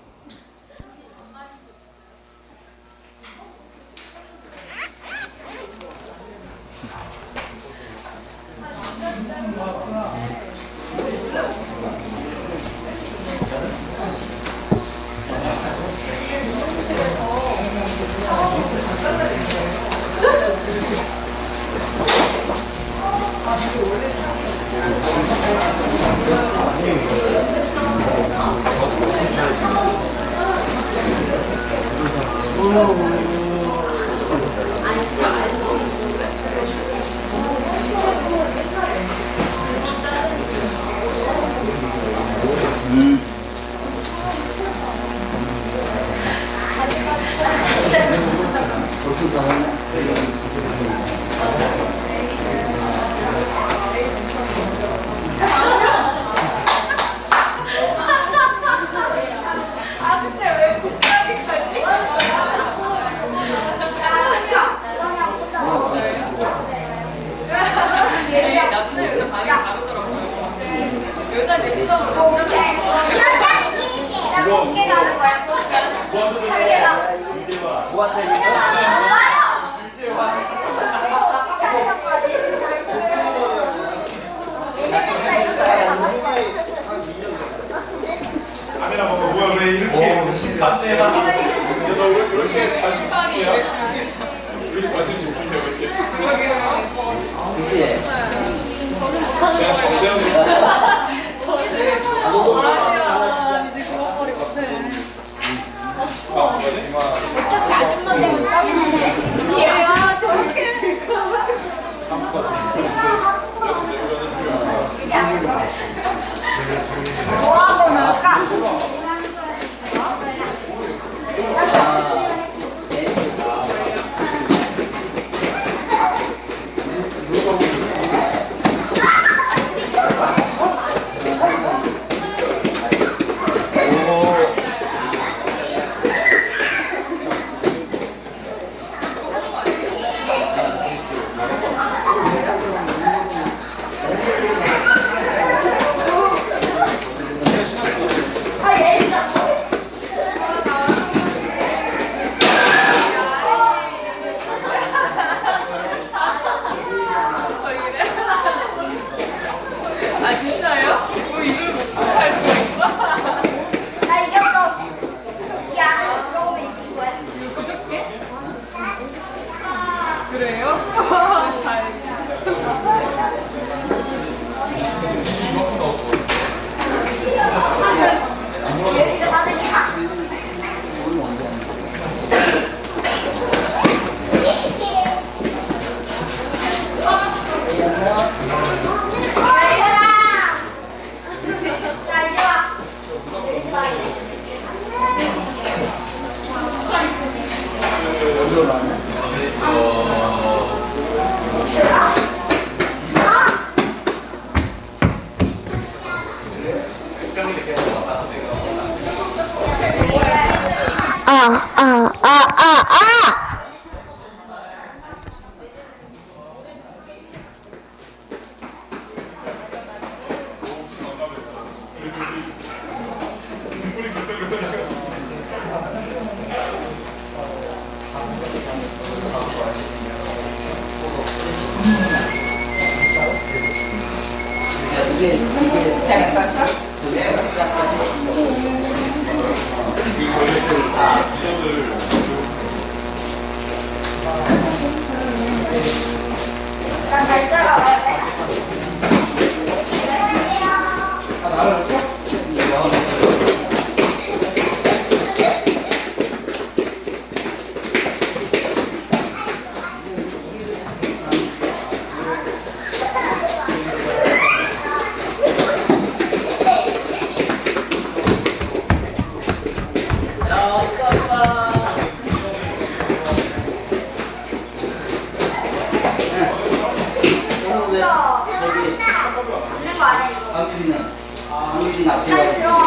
있는 거 아니야 이거? 강규리는 납치. 빨리 들어와.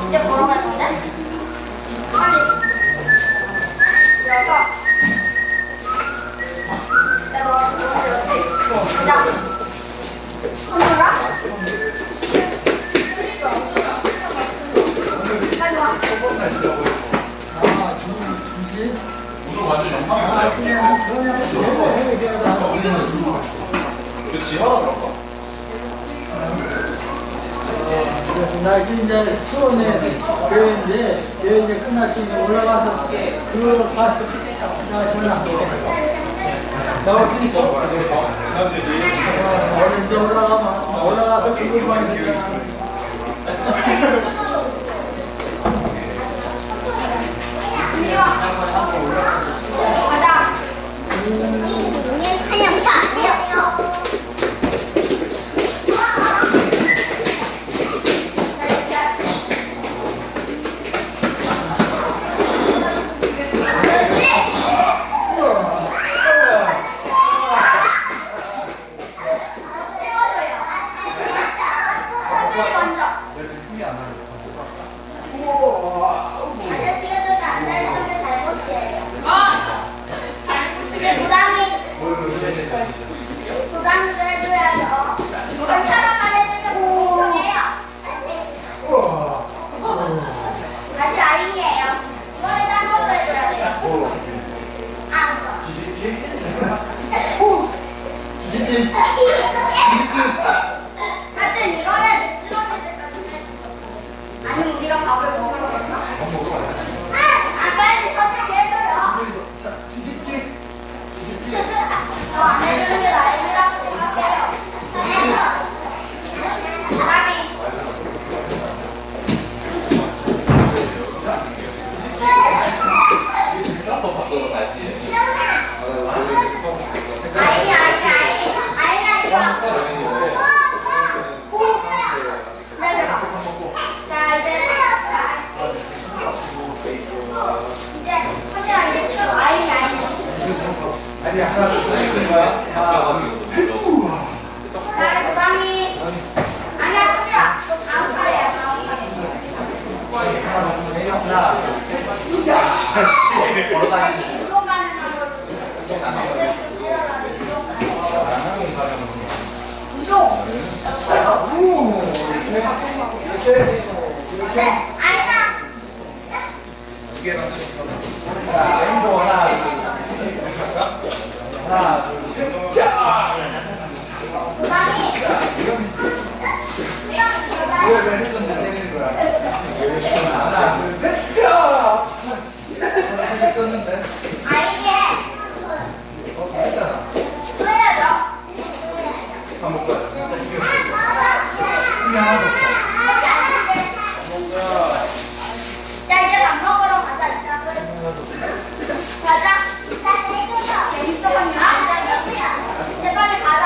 이제 보러 갈 건데? 빨리. 들어가. 내가 가자. 손들어? 빨리 와. 오늘 완전 영광이었어요. 너 지하라 그럴까? 날씨 이제 수원에 교회인데 교회 이제 끝났으니 올라가서 그 가서 나시나 나올 수 있어. 이제 올라가서 그것만 되잖아. 가자. 그냥 다 아니야. 다시 아인이에요. 이번에 딴 걸로 해줘야 돼요. 아, 하여튼 이거는 뜨거울 때까지 아니면 우리가 밥을 먹으러 갔나? 아, 빨리 선택해 해줘요. 안 해주는 게 나임이라고 생각해요. 사람이 아니 하나 더 있는 거야? 아니야, 소리야. 너 다음 달이야, 다음 달. 운동 가는 날로. 운동. 아이나. 두개 넣지. 왼쪽 하나, 둘, 셋. 부담이. 왜 했는데 때리는 거야? 하나, 둘, 셋. 했었는데. 아이게. 했잖아. 또 해야죠. 밥 먹고 왔어. 자, 이제 밥 먹으러 가자. 진짜. 가자. 재밌었냐? 이제 빨리 가자.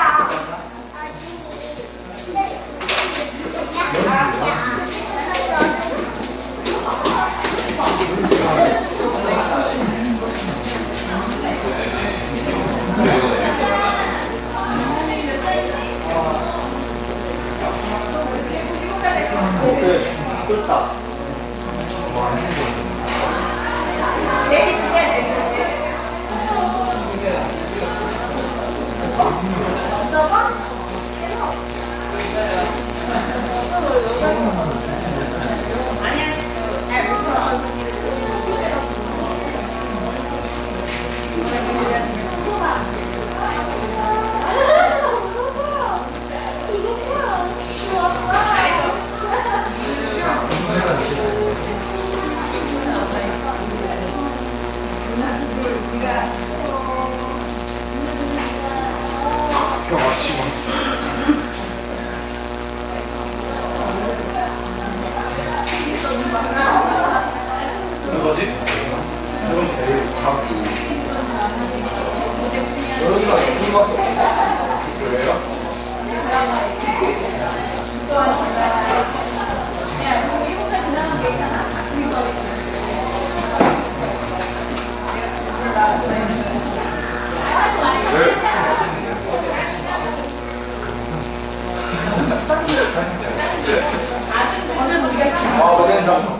어제는 좀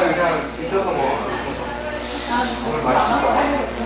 그냥 있어서 뭐 오늘 많이